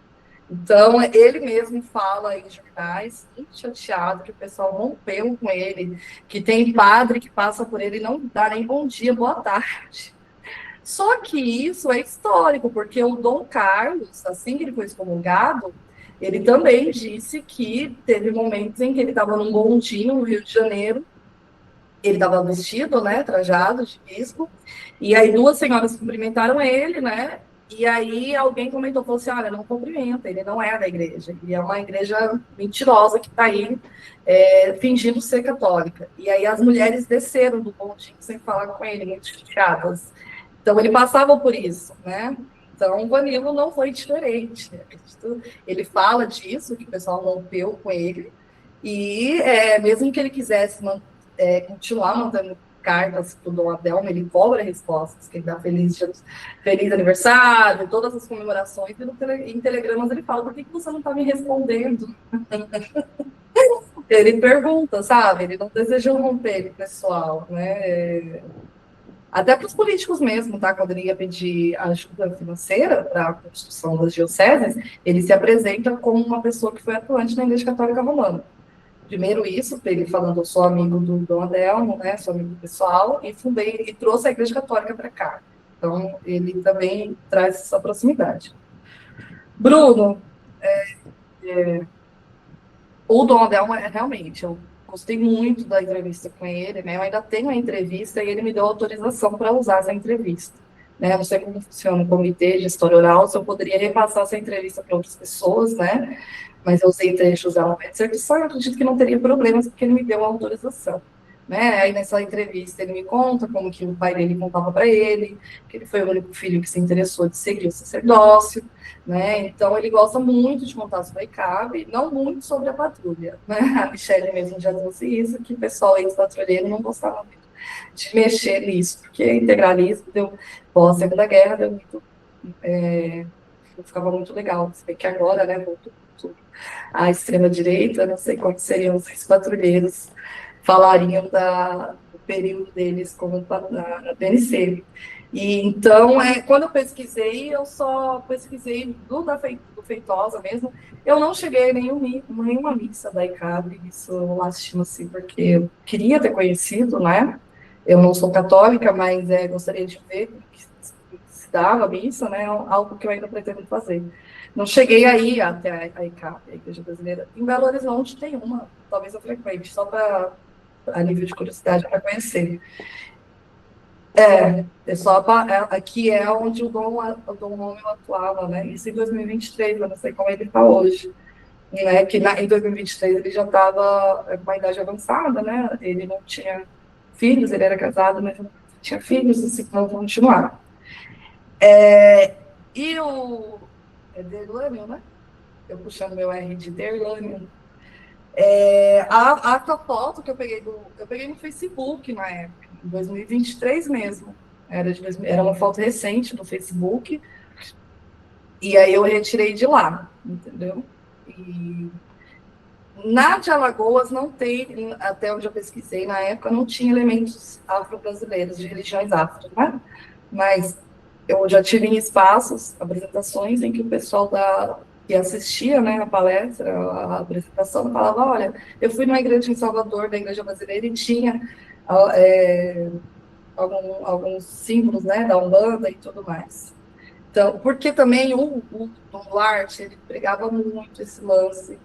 B: Então, ele mesmo fala em jornais, muito chateado, que o pessoal rompeu com ele, que tem padre que passa por ele e não dá nem bom dia, boa tarde. Só que isso é histórico, porque o Dom Carlos, assim que ele foi excomungado, ele também disse que teve momentos em que ele estava num bondinho no Rio de Janeiro, ele estava vestido, né, trajado de bispo, e aí duas senhoras cumprimentaram ele, né, e aí alguém comentou, falou assim, olha, não cumprimenta, ele não é da igreja, ele é uma igreja mentirosa que está aí fingindo ser católica. E aí as mulheres desceram do bondinho sem falar com ele, muito chateadas. Então ele passava por isso, né? Então, o Vanilo não foi diferente. Ele fala disso, que o pessoal rompeu com ele, e mesmo que ele quisesse continuar mandando cartas para o Dom Adelmo, ele cobra respostas, que ele dá feliz aniversário, todas as comemorações, e em telegramas ele fala, por que você não está me respondendo? Ele pergunta, sabe? Ele não deseja romper o pessoal, né? Até para os políticos mesmo, tá? Quando ele ia pedir ajuda financeira para a construção das dioceses, ele se apresenta como uma pessoa que foi atuante na Igreja Católica Romana. Primeiro isso, ele falando, eu sou amigo do Dom Adelmo, né? Sou amigo pessoal, e trouxe a Igreja Católica para cá. Então, ele também traz essa proximidade. Bruno, o Dom Adelmo, realmente, eu gostei muito da entrevista com ele, né? Eu ainda tenho a entrevista e ele me deu autorização para usar essa entrevista. Né? Eu não sei como funciona o comitê de história oral, se eu poderia repassar essa entrevista para outras pessoas, né? Mas eu usei trechos da serviço, eu acredito que não teria problemas, porque ele me deu a autorização. Né? Aí nessa entrevista ele me conta como que o pai dele contava para ele, que ele foi o único filho que se interessou de seguir o sacerdócio, né? Então ele gosta muito de contar sobre a ICAB, não muito sobre a patrulha, né? A Michelle mesmo já disse isso, que o pessoal ex-patrulheiro não gostava muito de mexer nisso, porque integralismo pós-Segunda Guerra deu muito, ficava muito legal, se bem que agora, né, voltou a extrema-direita, não sei quais seriam os ex-patrulheiros, falariam do período deles como na PNC. E, então, quando eu pesquisei, eu só pesquisei do Feitosa mesmo. Eu não cheguei a nenhuma missa da ICAB, isso eu lastimo assim, porque eu queria ter conhecido, né? Eu não sou católica, mas gostaria de ver que se dava a missa, né? Algo que eu ainda pretendo fazer. Não cheguei aí até a ICAB, a Igreja Brasileira. Em Belo Horizonte tem uma, talvez eu frequente, só a nível de curiosidade para conhecer. Aqui é onde o Dom Rômulo atuava, né? Isso em 2023, eu não sei como ele está hoje. Né? Que em 2023 ele já estava com a idade avançada, né? Ele não tinha filhos, ele era casado, mas não tinha filhos, assim, vão continuar. E o Derlânio, né? Eu puxando meu R de Derlânio. A foto que eu peguei no Facebook na época, em 2023 mesmo. Era uma foto recente no Facebook. E aí eu retirei de lá, entendeu? E na de Alagoas não tem, até onde eu pesquisei na época, não tinha elementos afro-brasileiros, de religiões afro, né? Mas eu já tive em espaços, apresentações, em que o pessoal que assistia, né, a palestra, a apresentação, falava, olha, eu fui numa igreja em Salvador, da Igreja Brasileira, e tinha alguns símbolos, né, da Umbanda e tudo mais. Então, porque também o Dom Duarte, ele pregava muito esse lance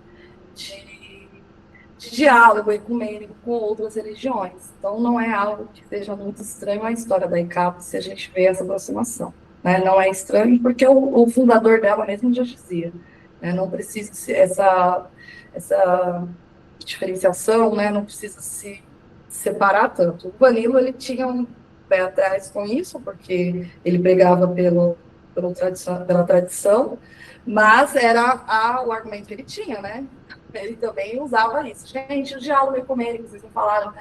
B: de diálogo ecumênico com outras religiões. Então, não é algo que seja muito estranho à história da ICAP, se a gente vê essa aproximação. Né? Não é estranho, porque o fundador dela mesmo já dizia, né? Não precisa ser essa diferenciação, né? Não precisa se separar tanto. O Vanilo, ele tinha um pé atrás com isso, porque ele pregava pela tradição, mas era o argumento que ele tinha, né? Ele também usava isso. Gente, o diálogo ecumênico, vocês não falaram,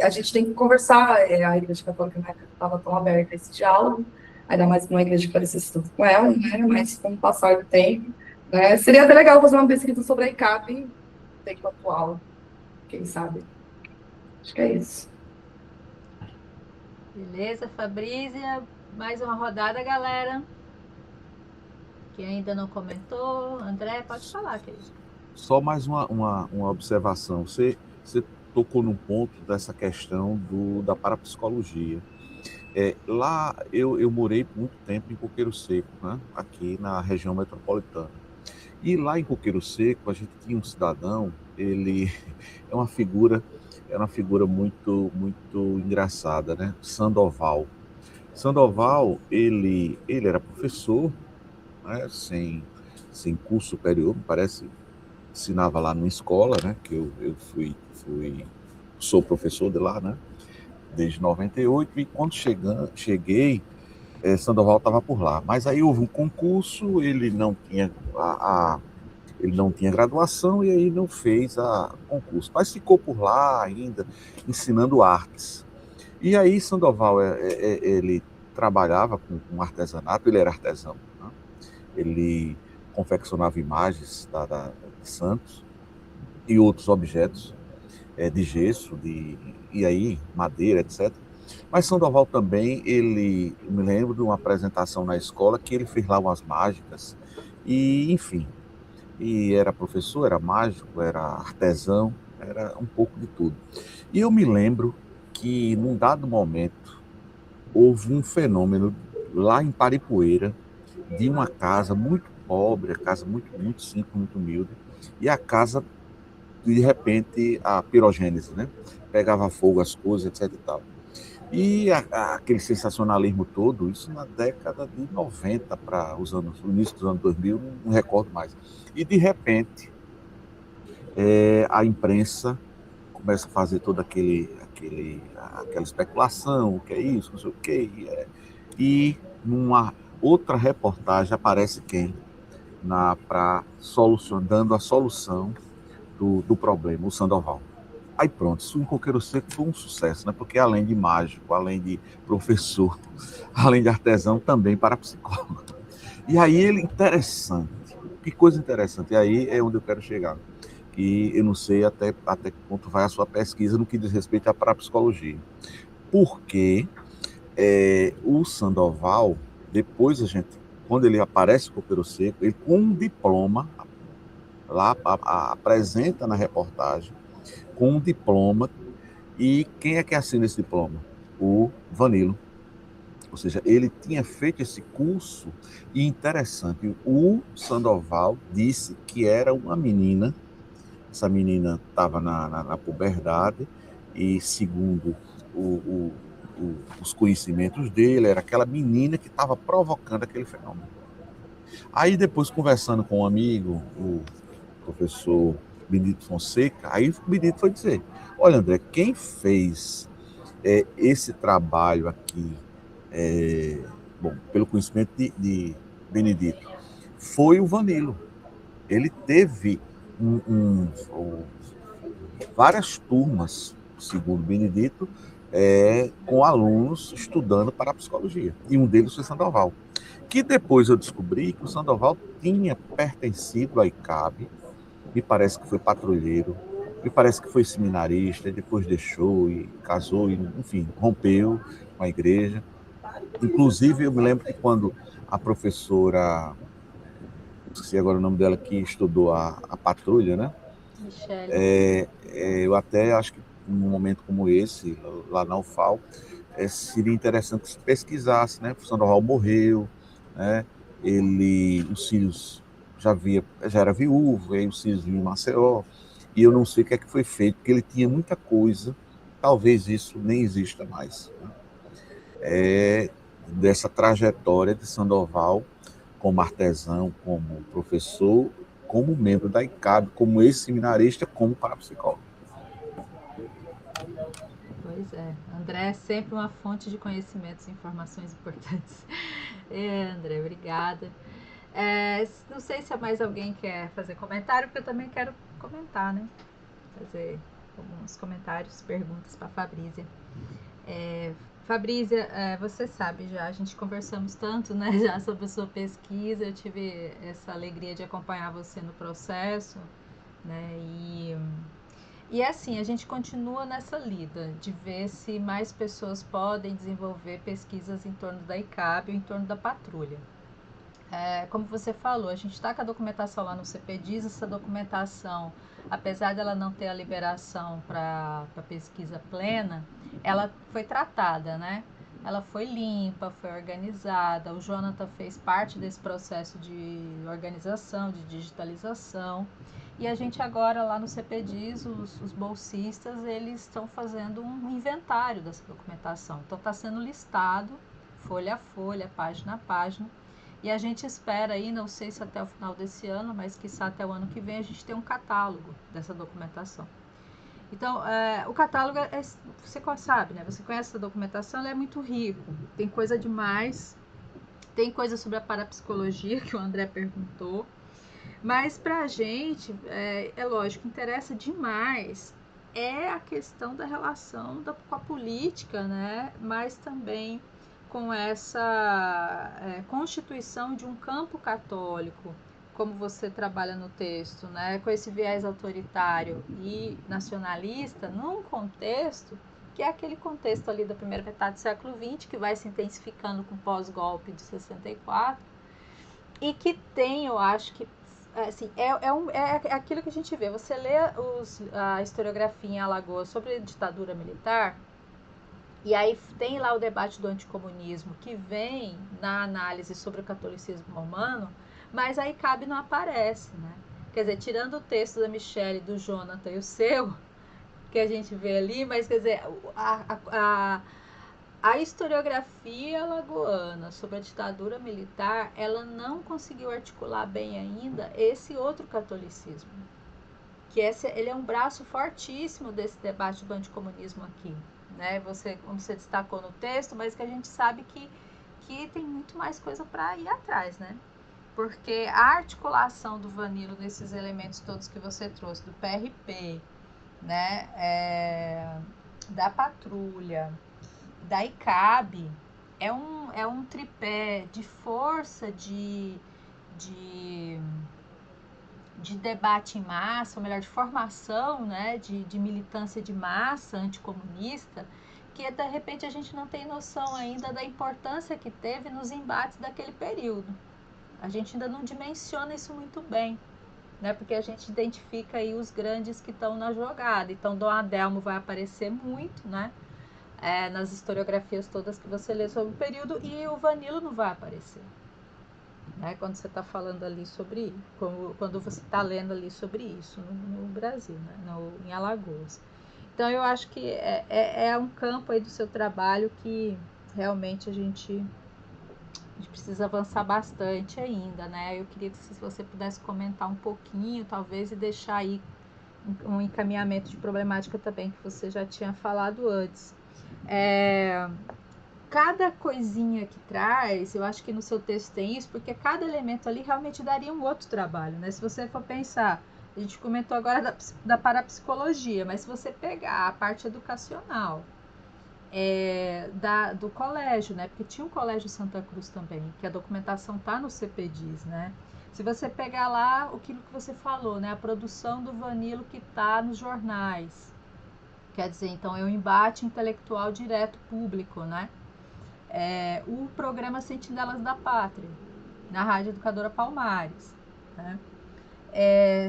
B: a gente tem que conversar, a Igreja Católica não estava tão aberta a esse diálogo, ainda mais que uma igreja que parecesse tanto com ela, né? Mas com o passar do tempo, né? Seria até legal fazer uma pesquisa sobre a ICAP no tempo atual, quem sabe. Acho que é isso.
A: Beleza, Fabrícia. Mais uma rodada, galera. Quem ainda não comentou, André, pode falar, querido.
D: Só mais uma observação. Você tocou num ponto dessa questão da parapsicologia. Lá eu morei muito tempo em Coqueiro Seco, né? Aqui na região metropolitana. E lá em Coqueiro Seco a gente tinha um cidadão, ele é uma figura muito engraçada, né? Sandoval. Sandoval, ele era professor, né? Sem curso superior, me parece, ensinava lá numa escola, né? Que eu sou professor de lá, né? Desde 98, e quando cheguei, Sandoval estava por lá. Mas aí houve um concurso, ele não tinha ele não tinha graduação e aí não fez a concurso, mas ficou por lá ainda ensinando artes. E aí Sandoval ele trabalhava com artesanato, ele era artesão, né? Ele confeccionava imagens de santos e outros objetos de gesso, e aí madeira, etc. Mas Sandoval também, eu me lembro de uma apresentação na escola que ele fez lá umas mágicas, e enfim, e era professor, era mágico, era artesão, era um pouco de tudo. E eu me lembro que num dado momento houve um fenômeno lá em Paripoeira de uma casa muito pobre, a casa muito simples, muito humilde, e a casa, de repente, a pirogênese, né? Pegava fogo as coisas, etc e tal. E aquele sensacionalismo todo, isso na década de 90 para o início dos anos 2000, não recordo mais. E de repente, a imprensa começa a fazer toda aquela especulação, o que é isso, não sei o quê. E numa outra reportagem aparece quem? Dando a solução do problema, o Sandoval. Aí pronto, isso em Coqueiro Seco foi um sucesso, né? Porque além de mágico, além de professor, além de artesão, também parapsicólogo. E aí ele, interessante, que coisa interessante, e aí é onde eu quero chegar. E eu não sei até que ponto vai a sua pesquisa no que diz respeito à parapsicologia. Porque o Sandoval, depois quando ele aparece em Coqueiro Seco, ele com um diploma, lá apresenta na reportagem, com um diploma, e quem é que assina esse diploma? O Vanilo. Ou seja, ele tinha feito esse curso, e interessante, o Sandoval disse que era uma menina, essa menina estava na puberdade, e segundo os conhecimentos dele, era aquela menina que estava provocando aquele fenômeno. Aí depois, conversando com um amigo, o professor Benedito Fonseca, aí o Benedito foi dizer, olha André, quem fez esse trabalho aqui, bom, pelo conhecimento de Benedito, foi o Vanilo. Ele teve várias turmas, segundo Benedito, com alunos estudando parapsicologia. E um deles foi Sandoval. Que depois eu descobri que o Sandoval tinha pertencido à ICAB, me parece que foi patrulheiro, me parece que foi seminarista, depois deixou e casou, e, enfim, rompeu com a igreja. Inclusive, eu me lembro que quando a professora, esqueci agora o nome dela, que estudou a patrulha, né?
A: Michele.
D: Eu até acho que num momento como esse, lá na UFAL, seria interessante que se pesquisasse, né? O Sandoval morreu, né? Os filhos já era viúvo, aí os filhos vinham em Maceió, e eu não sei o que é que foi feito, porque ele tinha muita coisa, talvez isso nem exista mais, né? Dessa trajetória de Sandoval como artesão, como professor, como membro da ICAB, como ex-seminarista, como parapsicólogo.
A: Pois é, André é sempre uma fonte de conhecimentos e informações importantes. André, obrigada. Não sei se mais alguém quer fazer comentário, porque eu também quero comentar, né? Fazer alguns comentários, perguntas para a Fabrícia. Fabrícia, você sabe já, a gente conversamos tanto, né, já sobre a sua pesquisa, eu tive essa alegria de acompanhar você no processo, né, e assim, a gente continua nessa lida de ver se mais pessoas podem desenvolver pesquisas em torno da ICAB ou em torno da patrulha. Como você falou, a gente está com a documentação lá no CPDIS, essa documentação, apesar dela não ter a liberação para pesquisa plena, ela foi tratada, né? Ela foi limpa, foi organizada, o Jonathan fez parte desse processo de organização, de digitalização, e a gente agora lá no CPDIS, os bolsistas, eles estão fazendo um inventário dessa documentação, então está sendo listado, folha a folha, página a página, e a gente espera aí, não sei se até o final desse ano, mas quiçá até o ano que vem, a gente tem um catálogo dessa documentação. Então, o catálogo, você sabe, né? Você conhece essa documentação, ela é muito rico, tem coisa demais, Tem coisa sobre a parapsicologia que o André perguntou, mas para a gente, é lógico, interessa demais a questão da relação com a política, né? Mas também com essa constituição de um campo católico, como você trabalha no texto, né? Com esse viés autoritário e nacionalista, num contexto que é aquele contexto ali da primeira metade do século XX, que vai se intensificando com o pós-golpe de 64, e que tem, eu acho que, assim, é aquilo que a gente vê. Você lê a historiografia em Alagoas sobre a ditadura militar, e aí tem lá o debate do anticomunismo, que vem na análise sobre o catolicismo romano, mas aí Cabe não aparece, né? Quer dizer, tirando o texto da Michele, do Jonathan e o seu, que a gente vê ali, mas quer dizer, a historiografia alagoana sobre a ditadura militar, ela não conseguiu articular bem ainda esse outro catolicismo, que ele é um braço fortíssimo desse debate do anticomunismo aqui, né? Como você destacou no texto, mas que a gente sabe que tem muito mais coisa para ir atrás, né? Porque a articulação do Vanilo nesses elementos todos que você trouxe, do PRP, né, da patrulha, da ICAB, é um tripé de força, de debate em massa, ou melhor, de formação, né, de militância de massa anticomunista, que de repente a gente não tem noção ainda da importância que teve nos embates daquele período. A gente ainda não dimensiona isso muito bem, né? Porque a gente identifica aí os grandes que estão na jogada. Então, Dom Adelmo vai aparecer muito, né? Nas historiografias todas que você lê sobre o período, e o Vanilo não vai aparecer, né? Quando você está falando ali sobre, quando você está lendo ali sobre isso no Brasil, né? Em Alagoas. Então, eu acho que é um campo aí do seu trabalho que realmente a gente precisa avançar bastante ainda, né? Eu queria que você pudesse comentar um pouquinho, talvez, e deixar aí um encaminhamento de problemática também, que você já tinha falado antes. Cada coisinha que traz, eu acho que no seu texto tem isso, porque cada elemento ali realmente daria um outro trabalho, né? Se você for pensar, a gente comentou agora da parapsicologia, mas se você pegar a parte educacional, do colégio, né? Porque tinha o Colégio Santa Cruz também, que a documentação está no CPDIS, né? Se você pegar lá aquilo que você falou, né? A produção do Vanilo que está nos jornais, quer dizer, então é um embate intelectual direto público, né? O programa Sentinelas da Pátria, na Rádio Educadora Palmares, né?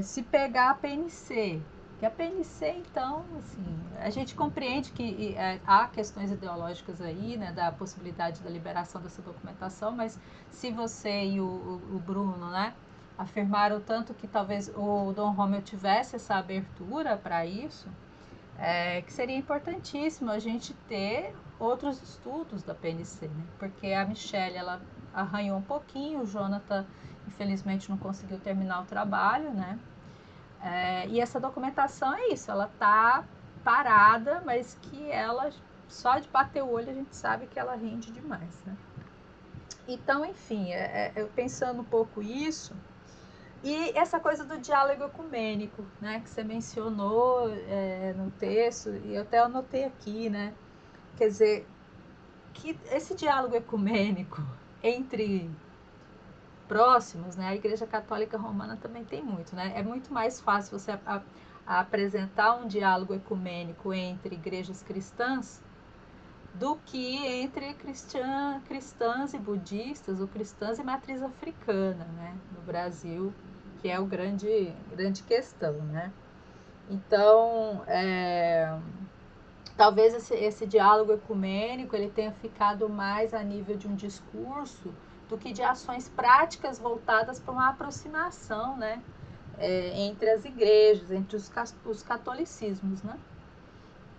A: Se pegar a PNC, que a PNC, então, assim, a gente compreende que há questões ideológicas aí, né, da possibilidade da liberação dessa documentação, mas se você e o Bruno, né, afirmaram tanto que talvez o Dom Romeu tivesse essa abertura para isso, que seria importantíssimo a gente ter outros estudos da PNC, né? Porque a Michele, ela arranhou um pouquinho, o Jonathan, infelizmente, não conseguiu terminar o trabalho, né? E essa documentação é isso, ela tá parada, mas que ela, só de bater o olho, a gente sabe que ela rende demais, né? Então, enfim, eu pensando um pouco isso, e essa coisa do diálogo ecumênico, né, que você mencionou no texto, e eu até anotei aqui, né? Quer dizer, que esse diálogo ecumênico entre próximos, né? A Igreja Católica Romana também tem muito, né? É muito mais fácil você apresentar um diálogo ecumênico entre igrejas cristãs do que entre cristãs e budistas, ou cristãs e matriz africana, né? No Brasil, que é o grande questão, né? Então, talvez esse diálogo ecumênico ele tenha ficado mais a nível de um discurso do que de ações práticas voltadas para uma aproximação, né, entre as igrejas, entre os catolicismos, né?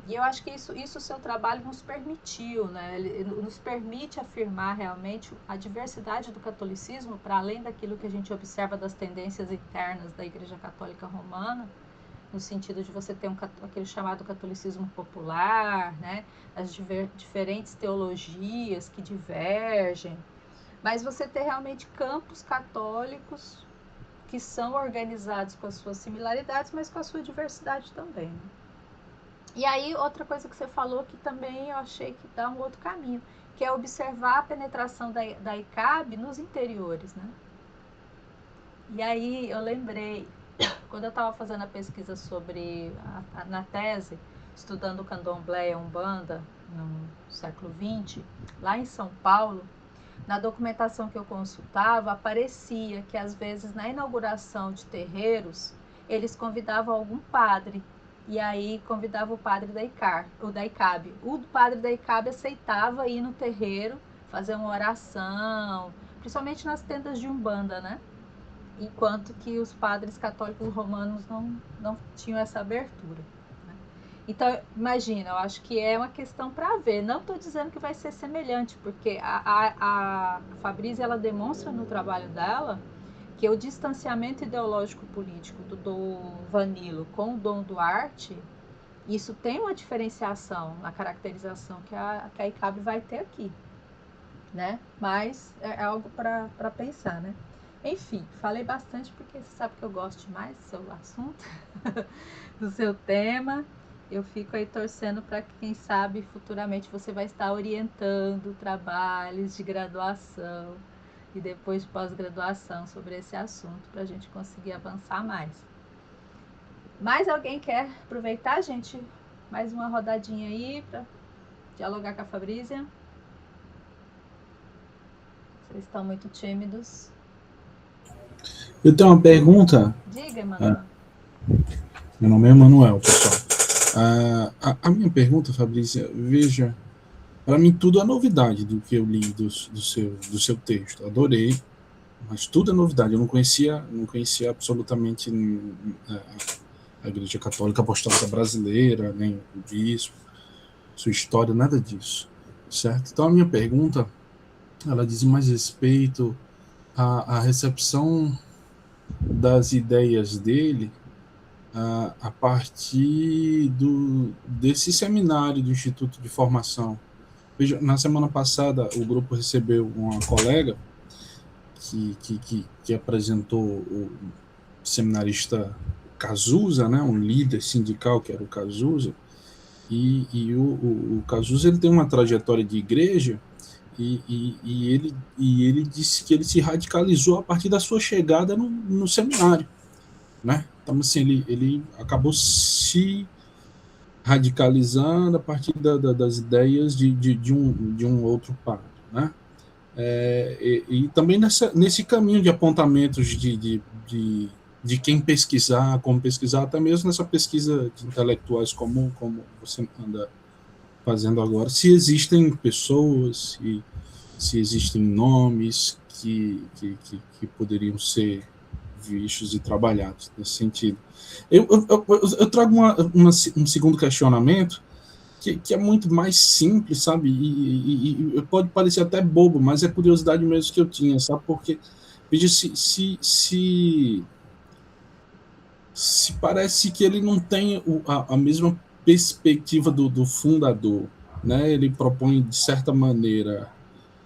A: E eu acho que isso o seu trabalho nos permitiu, né? Ele nos permite afirmar realmente a diversidade do catolicismo, para além daquilo que a gente observa das tendências internas da Igreja Católica Romana, no sentido de você ter aquele chamado catolicismo popular, né? As diferentes teologias que divergem, Mas você ter realmente campos católicos que são organizados com as suas similaridades, mas com a sua diversidade também, né? E aí, outra coisa que você falou que também eu achei que dá um outro caminho, que é observar a penetração da ICAB nos interiores, né? E aí eu lembrei, quando eu estava fazendo a pesquisa sobre, na tese, estudando o candomblé e a umbanda no século XX, lá em São Paulo, na documentação que eu consultava, aparecia que às vezes na inauguração de terreiros, eles convidavam algum padre, e aí convidava o padre da ICAB. O padre da ICAB aceitava ir no terreiro, fazer uma oração, principalmente nas tendas de umbanda, né? Enquanto que os padres católicos romanos não tinham essa abertura. Né? Então, imagina, eu acho que é uma questão para ver. Não estou dizendo que vai ser semelhante, porque a Fabrícia, ela demonstra no trabalho dela que o distanciamento ideológico político do Vanilo com o Dom Duarte, isso tem uma diferenciação na caracterização que a ICAB vai ter aqui. Né? Mas é algo para pensar, né? Enfim, falei bastante porque você sabe que eu gosto demais do seu assunto, do seu tema. Eu fico aí torcendo para que, quem sabe, futuramente você vai estar orientando trabalhos de graduação e depois de pós-graduação sobre esse assunto para a gente conseguir avançar mais. Mais alguém quer aproveitar, gente? Mais uma rodadinha aí para dialogar com a Fabrícia? Vocês estão muito tímidos.
G: Eu tenho uma pergunta.
A: Diga, Emanuel.
G: Meu nome é Emanuel, pessoal. A minha pergunta, Fabrícia, veja, para mim tudo é novidade do que eu li do seu texto. Adorei, mas tudo é novidade. Eu não conhecia absolutamente a Igreja Católica Apostólica Brasileira, nem o bispo, sua história, nada disso, certo? Então a minha pergunta, ela diz mais respeito à recepção das ideias dele a partir desse seminário do Instituto de Formação. Veja, na semana passada o grupo recebeu uma colega que apresentou o seminarista Cazuza, né, um líder sindical que era o Cazuza, e o Cazuza, ele tem uma trajetória de igreja. E ele disse que ele se radicalizou a partir da sua chegada no seminário, né? Então, assim, ele acabou se radicalizando a partir das ideias de um outro padre, né? E também nesse caminho de apontamentos de quem pesquisar, como pesquisar, até mesmo nessa pesquisa de intelectuais como você anda fazendo agora, se existem pessoas e se existem nomes que poderiam ser vistos e trabalhados nesse sentido. Eu trago um segundo questionamento que é muito mais simples, sabe? E pode parecer até bobo, mas é curiosidade mesmo que eu tinha, sabe? Porque, veja, se parece que ele não tem a mesma perspectiva do fundador, né? Ele propõe, de certa maneira,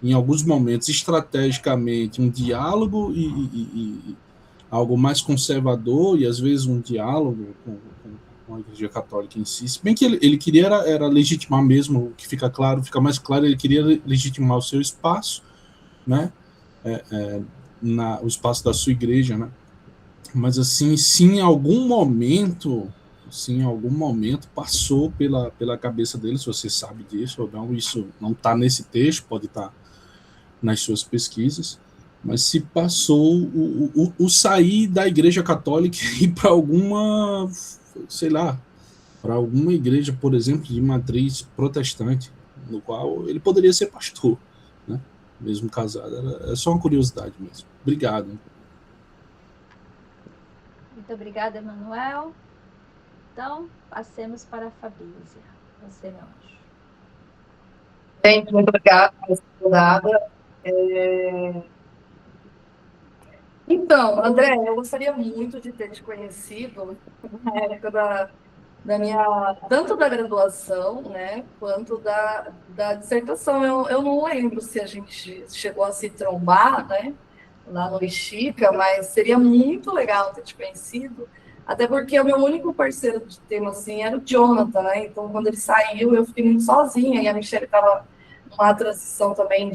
G: em alguns momentos, estrategicamente, um diálogo e algo mais conservador, e às vezes um diálogo com a Igreja Católica em si. Se bem que ele queria era legitimar mesmo, o que fica mais claro, ele queria legitimar o seu espaço, né? O espaço da sua igreja, né? Mas, assim, se em algum momento passou pela cabeça dele, se você sabe disso ou não, isso não está nesse texto, pode estar nas suas pesquisas, mas se passou o sair da Igreja Católica e ir para alguma, sei lá, para alguma igreja, por exemplo, de matriz protestante, no qual ele poderia ser pastor, né? Mesmo casado. É só uma curiosidade mesmo. Obrigado.
A: Muito obrigada, Emanuel. Então, passemos para a Fabrícia. Você, meu anjo.
B: Gente, muito obrigada por essa rodada. Então, André, eu gostaria muito de ter te conhecido na época tanto da graduação, né, quanto da dissertação. Eu não lembro se a gente chegou a se trombar, né, lá no Estica, mas seria muito legal ter te conhecido, até porque o meu único parceiro de tema, assim, era o Jonathan, né, então quando ele saiu eu fiquei muito sozinha, e a Michelle estava numa transição também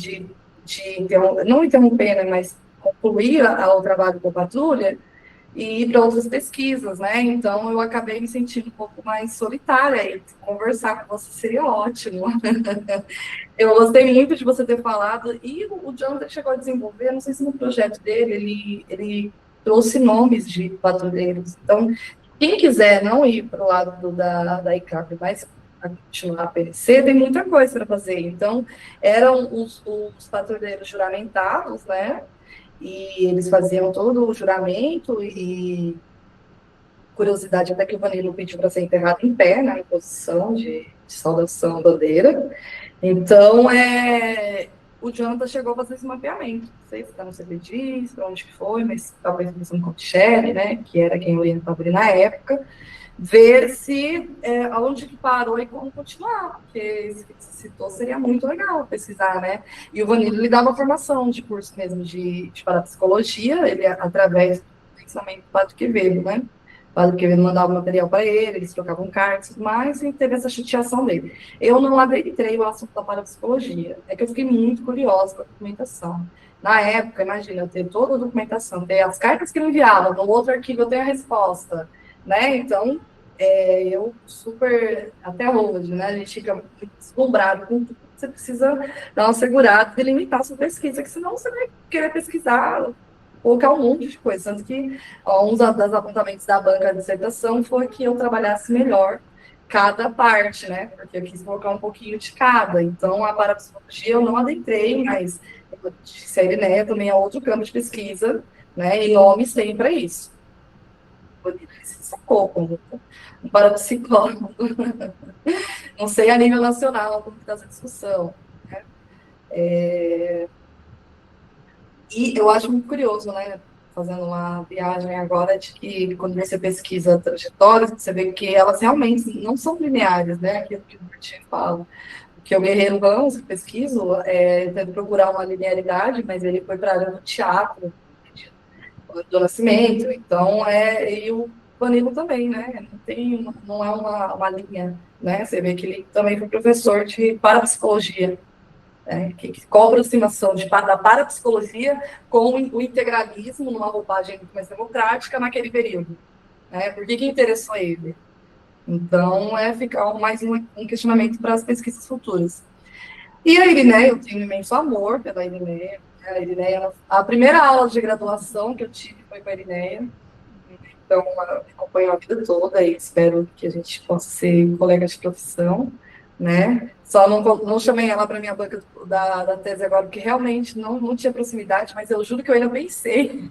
B: não interromper, né, mas concluir o trabalho com a Patrulha, e ir para outras pesquisas, né? Então eu acabei me sentindo um pouco mais solitária e conversar com você seria ótimo. Eu gostei muito de você ter falado, e o Jonathan chegou a desenvolver, não sei se no projeto dele, ele trouxe nomes de patrulheiros. Então, quem quiser não ir para o lado da ICAP, mas continuar a PNC, tem muita coisa para fazer. Então, eram os patrulheiros juramentados, né? E eles faziam todo o juramento e curiosidade até que o Vanilo pediu para ser enterrado em pé, né, em posição de saudação à bandeira. Então, o Jonathan chegou a fazer esse mapeamento. Não sei se está no CBDIS, para onde que foi, mas talvez pensando com o Michele, né, que era quem eu ia abrir na época, ver se aonde que parou e como continuar, porque esse que você citou seria muito legal pesquisar, né? E o Vanilo lhe dava formação de curso mesmo de parapsicologia, ele através do pensamento do Padre Quevedo, né? O Padre Quevedo mandava material para ele, eles trocavam cartas e tudo mais, e teve essa chateação dele. Eu não adentrei o assunto da parapsicologia, é que eu fiquei muito curiosa com a documentação. Na época, imagina, eu ter toda a documentação, ter as cartas que ele enviava, no outro arquivo eu tenho a resposta, né? Então, eu super, até hoje, né? A gente fica muito deslumbrado com tudo. Você precisa dar uma segurada e limitar a sua pesquisa, que senão você vai querer pesquisar, colocar um monte de coisa. Tanto que um dos apontamentos da banca de dissertação foi que eu trabalhasse melhor cada parte, né? Porque eu quis colocar um pouquinho de cada. Então, a parapsicologia eu não adentrei, mas eu disse a Irineia também é outro campo de pesquisa, né? E nomes tem para isso. Ele se sacou como um parapsicólogo. Não sei a nível nacional como está essa discussão, né? E eu acho muito curioso, né? Fazendo uma viagem agora, de que quando você pesquisa trajetórias, você vê que elas realmente não são lineares, né? Aquilo que o Martin fala. Que o Guerreiro Ramos, que pesquiso, tenta procurar uma linearidade, mas ele foi para a área do teatro, do Nascimento, então, e o Vanilo também, né? Não é uma linha, né? Você vê que ele também foi professor de parapsicologia, né? Qual a aproximação da parapsicologia com o integralismo numa roupagem muito mais democrática naquele período, né? Por que interessou ele? Então, ficar mais um questionamento para as pesquisas futuras. E a Irineia, eu tenho um imenso amor pela Irineia. A Irineia, a primeira aula de graduação que eu tive foi com a Irineia. Então, me acompanhou a vida toda e espero que a gente possa ser colegas de profissão, né? Só não chamei ela para minha banca da tese agora, porque realmente não tinha proximidade, mas eu juro que eu ainda pensei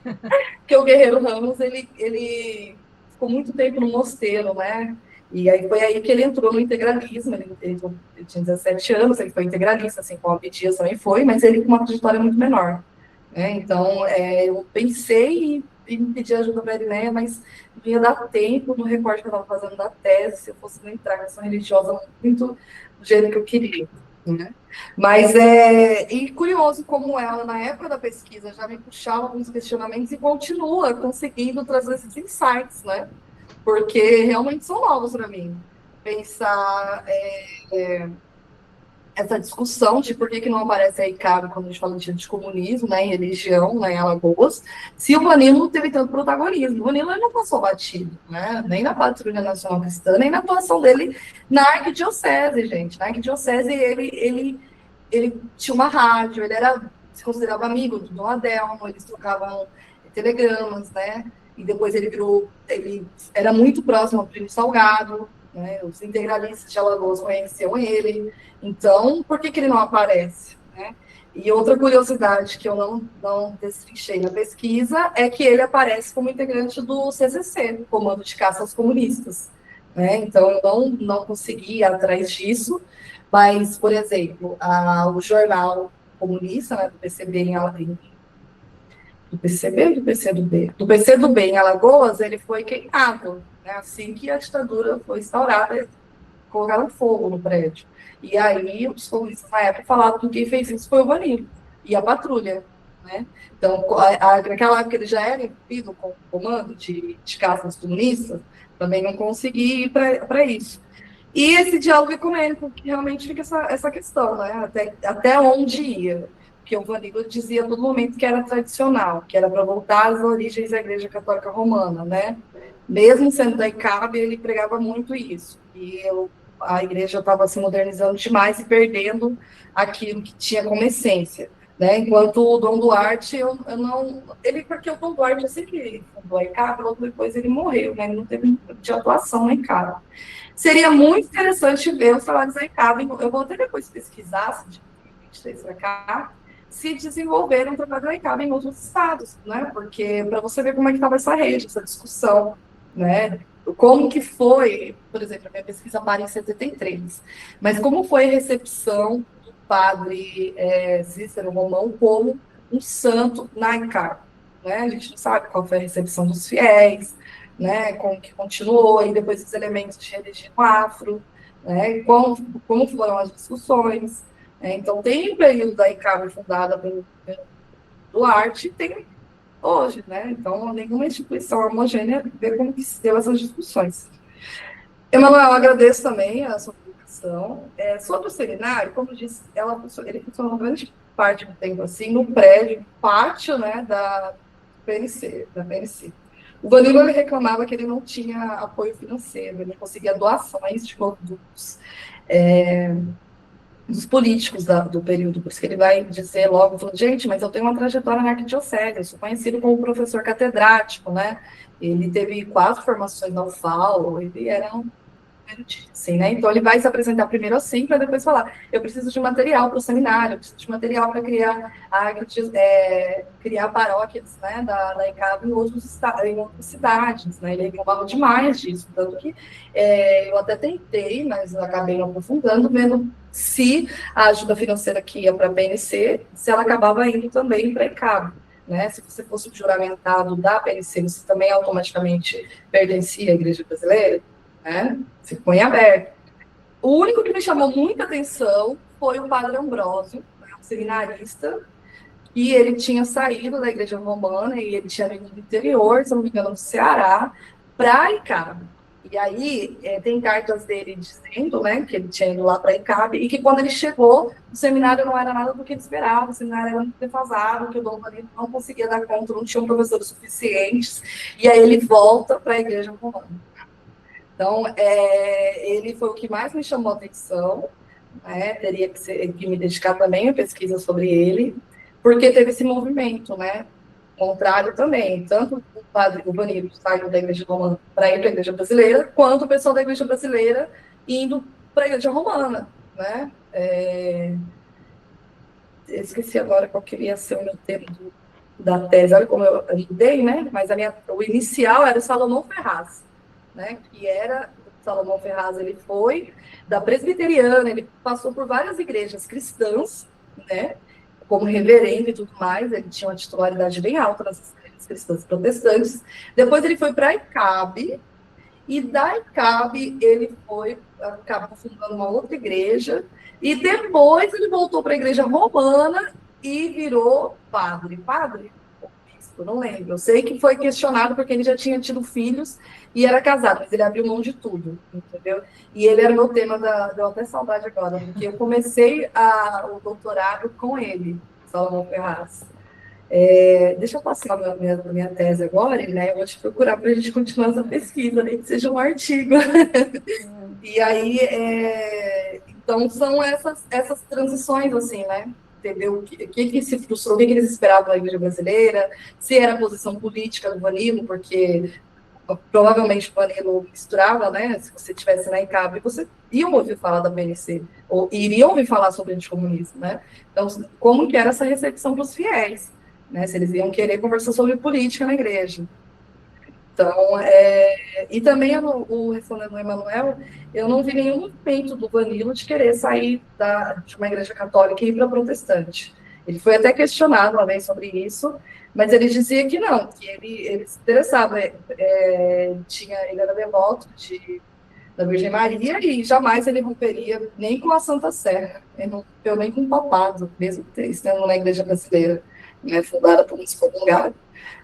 B: que o Guerreiro Ramos, ele ficou muito tempo no mosteiro, né? E aí foi aí que ele entrou no integralismo, ele tinha 17 anos, ele foi integralista, assim, como a Abdias também foi, mas ele com uma trajetória muito menor, né? Então, eu pensei em pedir ajuda para a Irineia, mas não ia dar tempo no recorte que eu estava fazendo da tese, se eu fosse entrar nessa religiosa muito do jeito que eu queria, né? Mas e curioso como ela, na época da pesquisa, já me puxava alguns questionamentos e continua conseguindo trazer esses insights, né? Porque realmente são novos para mim. Pensar essa discussão de por que não aparece aí ICAB quando a gente fala de anticomunismo, né, em religião, né, em Alagoas, se o Vanilo não teve tanto protagonismo. O Vanilo não passou batido, né, nem na Patrulha Nacional Cristã, nem na atuação dele na arquidiocese, gente. Na arquidiocese, ele tinha uma rádio, se considerava amigo do Dom Adelmo, eles trocavam telegramas, né, e depois ele era muito próximo ao Primo Salgado, né, os integralistas de Alagoas conheciam ele, então, por que ele não aparece, né? E outra curiosidade que eu não destrinchei na pesquisa é que ele aparece como integrante do CCC, Comando de Caça aos Comunistas, né? Então, eu não consegui ir atrás disso, mas, por exemplo, o jornal comunista, né, do PCB do PCB ou do PCdoB? Do PCdoB em Alagoas, ele foi queimado, né? Assim que a ditadura foi instaurada, colocaram fogo no prédio. E aí os comunistas na época falavam que quem fez isso foi o Vanilo e a patrulha, né? Então, naquela época ele já era envolvido com o comando de caças comunistas, também não conseguia ir para isso. E esse diálogo ecumênico, que realmente fica essa questão, né? Até onde ia? Porque o Vanilo dizia a todo momento que era tradicional, que era para voltar às origens da Igreja Católica Romana, né? Mesmo sendo da ICAB, ele pregava muito isso. E a igreja estava se modernizando demais e perdendo aquilo que tinha como essência, né? Enquanto o Dom Duarte, eu não... Porque o Dom Duarte, assim que fundou a ICAB, logo depois ele morreu, né? Ele não teve de atuação na ICAB. Seria muito interessante ver os trabalhos da ICAB, eu vou até depois pesquisar, de 2023 para cá, se desenvolveram um trabalho da ICAB em outros estados, né? Porque para você ver como é que estava essa rede, essa discussão, né? Como que foi, por exemplo, a minha pesquisa para em 73, mas como foi a recepção do padre Cícero Romão como um santo na ICAB, né? A gente não sabe qual foi a recepção dos fiéis, né? Como que continuou, e depois os elementos de religião afro, né? Como foram as discussões, né? Então, tem um período da ICAB fundada pelo Duarte, tem hoje, né? Então, nenhuma instituição homogênea vê como que se deu essas discussões. Emanuel, agradeço também a sua publicação. Sobre o seminário, como eu disse, ele funcionou grande parte do tempo assim, no prédio, pátio, né, da PNC. O Vanilo reclamava que ele não tinha apoio financeiro, ele não conseguia doações de dos políticos do período, por isso que ele vai dizer logo, falando, gente, mas eu tenho uma trajetória na arquidiocese, eu sou conhecido como professor catedrático, né? Ele teve 4 formações na UFAL, ele era um assim, né? Então ele vai se apresentar primeiro assim, para depois falar, eu preciso de material para o seminário, eu preciso de material para criar paróquias, né, da ICAB em outras cidades, né? Ele reclamava demais disso, tanto que eu até tentei, mas acabei não aprofundando, vendo se a ajuda financeira que ia para a PNC, se ela acabava indo também para a ICAB. Né? Se você fosse juramentado da PNC, você também automaticamente pertencia à Igreja Brasileira, né? Se põe aberto. O único que me chamou muita atenção foi o padre Ambrósio, né, um seminarista, e ele tinha saído da Igreja Romana e ele tinha vindo do interior, se não me engano, do Ceará, para a ICAB. E aí tem cartas dele dizendo, né, que ele tinha ido lá para a ICAB e que quando ele chegou, o seminário não era nada do que ele esperava, o seminário era muito defasado, que o Dom Vanilo não conseguia dar conta, não tinham professores suficientes, e aí ele volta para a Igreja Romana. Então, ele foi o que mais me chamou a atenção, né? Teria que me dedicar também a pesquisa sobre ele, porque teve esse movimento, né? Contrário também, tanto o padre Vanilo saiu da Igreja Romana para ir para a Igreja Brasileira, quanto o pessoal da Igreja Brasileira indo para a Igreja Romana, né? Esqueci agora qual queria ser o meu tema da tese, olha como eu ajudei, né? Mas o inicial era o Salomão Ferraz, né, que era o Salomão Ferraz, ele foi da presbiteriana, ele passou por várias igrejas cristãs, né, como reverendo e tudo mais, ele tinha uma titularidade bem alta nas igrejas cristãs protestantes. Depois ele foi para a ICAB, e da ICAB ele acabou fundando uma outra igreja, e depois ele voltou para a Igreja Romana e virou padre. Eu não lembro. Eu sei que foi questionado porque ele já tinha tido filhos e era casado, mas ele abriu mão de tudo, entendeu? E ele era meu tema deu até saudade agora, porque eu comecei o doutorado com ele, Salomão Ferraz. Deixa eu passar a minha tese agora, né? Eu vou te procurar para a gente continuar essa pesquisa, nem que seja um artigo. E aí, então, são essas transições, assim, né? Entendeu? O que se frustrou, o que eles esperavam da Igreja Brasileira, se era a posição política do Vanilo, porque provavelmente o Vanilo misturava, né? Se você estivesse na ICAB, você ia ouvir falar da PNC, ou iria ouvir falar sobre anticomunismo, né? Então, como que era essa recepção para os fiéis, né? Se eles iam querer conversar sobre política na igreja. Então, e também, respondendo ao Emanuel, eu não vi nenhum movimento do Vanilo de querer sair de uma igreja católica e ir para protestante. Ele foi até questionado uma vez sobre isso, Mas ele dizia que não, que ele se interessava, ele era devoto da Virgem Maria e jamais ele romperia nem com a Santa Sé, ele não rompeu nem com o papado, mesmo estando na Igreja Brasileira, né, fundada por um excomungado.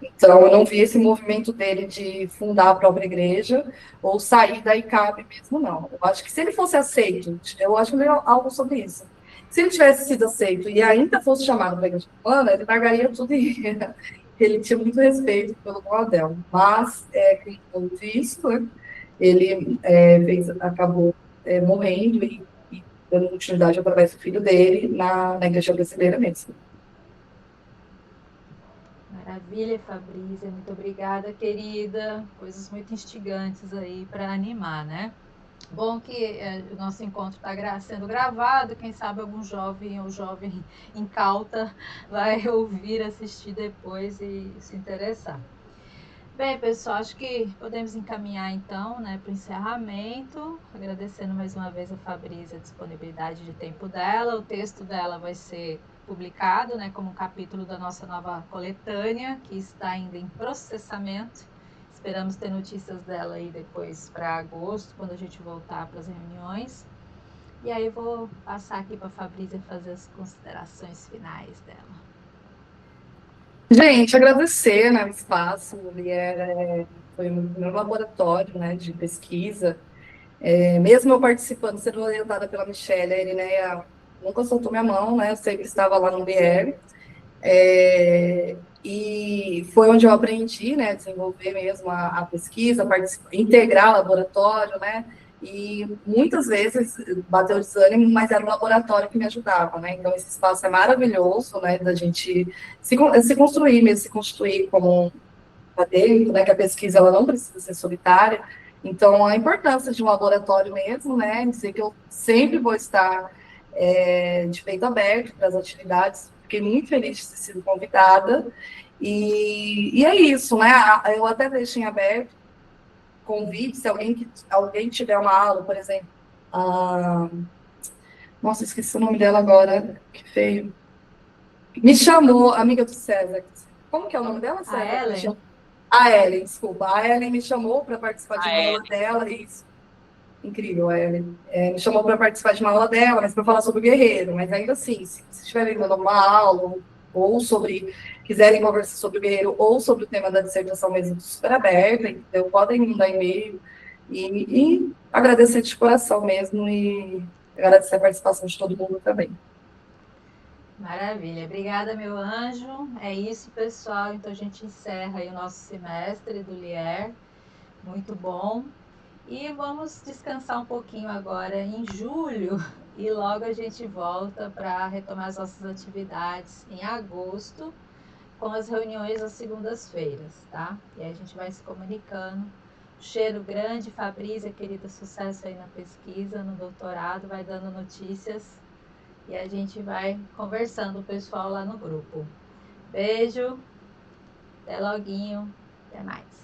B: Então, eu não vi esse movimento dele de fundar a própria igreja ou sair da ICAB mesmo, não. Eu acho que se ele fosse aceito, eu acho que ele algo sobre isso. Se ele tivesse sido aceito e ainda fosse chamado para a igreja romana, ele largaria tudo e ia. Ele tinha muito respeito pelo Adel. Mas, como eu disse, né, ele acabou morrendo e dando continuidade através do filho dele na igreja brasileira mesmo.
A: Maravilha, Fabrícia, muito obrigada, querida. Coisas muito instigantes aí para animar, né? Bom que o nosso encontro está sendo gravado, quem sabe algum jovem ou jovem incauta vai ouvir, assistir depois e se interessar. Bem, pessoal, acho que podemos encaminhar então, né, para o encerramento, agradecendo mais uma vez a Fabrícia a disponibilidade de tempo dela. O texto dela vai ser publicado, né, como um capítulo da nossa nova coletânea, que está ainda em processamento. Esperamos ter notícias dela aí depois para agosto, quando a gente voltar para as reuniões. E aí vou passar aqui para a Fabrícia fazer as considerações finais dela.
B: Gente, agradecer, né, o espaço, foi o meu laboratório, né, de pesquisa. Mesmo eu participando, sendo orientada pela Michelle, a Irineia nunca soltou minha mão, né, eu sempre estava lá no BR. E foi onde eu aprendi, né, a desenvolver mesmo a pesquisa, integrar o laboratório, né, e muitas vezes bateu desânimo, mas era o laboratório que me ajudava, né, então esse espaço é maravilhoso, né, da gente se construir mesmo, se constituir como um acadêmico, né, que a pesquisa ela não precisa ser solitária, então a importância de um laboratório mesmo, né, dizer que eu sempre vou estar de peito aberto para as atividades, fiquei muito feliz de ter sido convidada, e é isso, né, eu até deixo em aberto convite, se alguém tiver uma aula, por exemplo, nossa, esqueci o nome dela agora, que feio, me chamou, amiga do César, como que é o nome dela, César?
A: A Ellen?
B: A Ellen, desculpa. A Ellen me chamou para participar de uma aula
C: Ellen.
B: dela. Isso. Incrível, a Ellen. Me chamou para participar de uma aula dela, mas para falar sobre o guerreiro. Mas ainda assim, se estiverem dando uma aula, ou quiserem conversar sobre o guerreiro, ou sobre o tema da dissertação mesmo, super aberta, então podem me mandar e-mail. E agradecer de coração mesmo, e agradecer a participação de todo mundo também.
A: Maravilha, obrigada, meu anjo. É isso, pessoal. Então a gente encerra aí o nosso semestre do Lier. Muito bom. E vamos descansar um pouquinho agora em julho e logo a gente volta para retomar as nossas atividades em agosto, com as reuniões às segundas-feiras, tá? E aí a gente vai se comunicando. Cheiro grande, Fabrícia, querida, sucesso aí na pesquisa, no doutorado, vai dando notícias. E a gente vai conversando o pessoal lá no grupo. Beijo, até loguinho, até mais.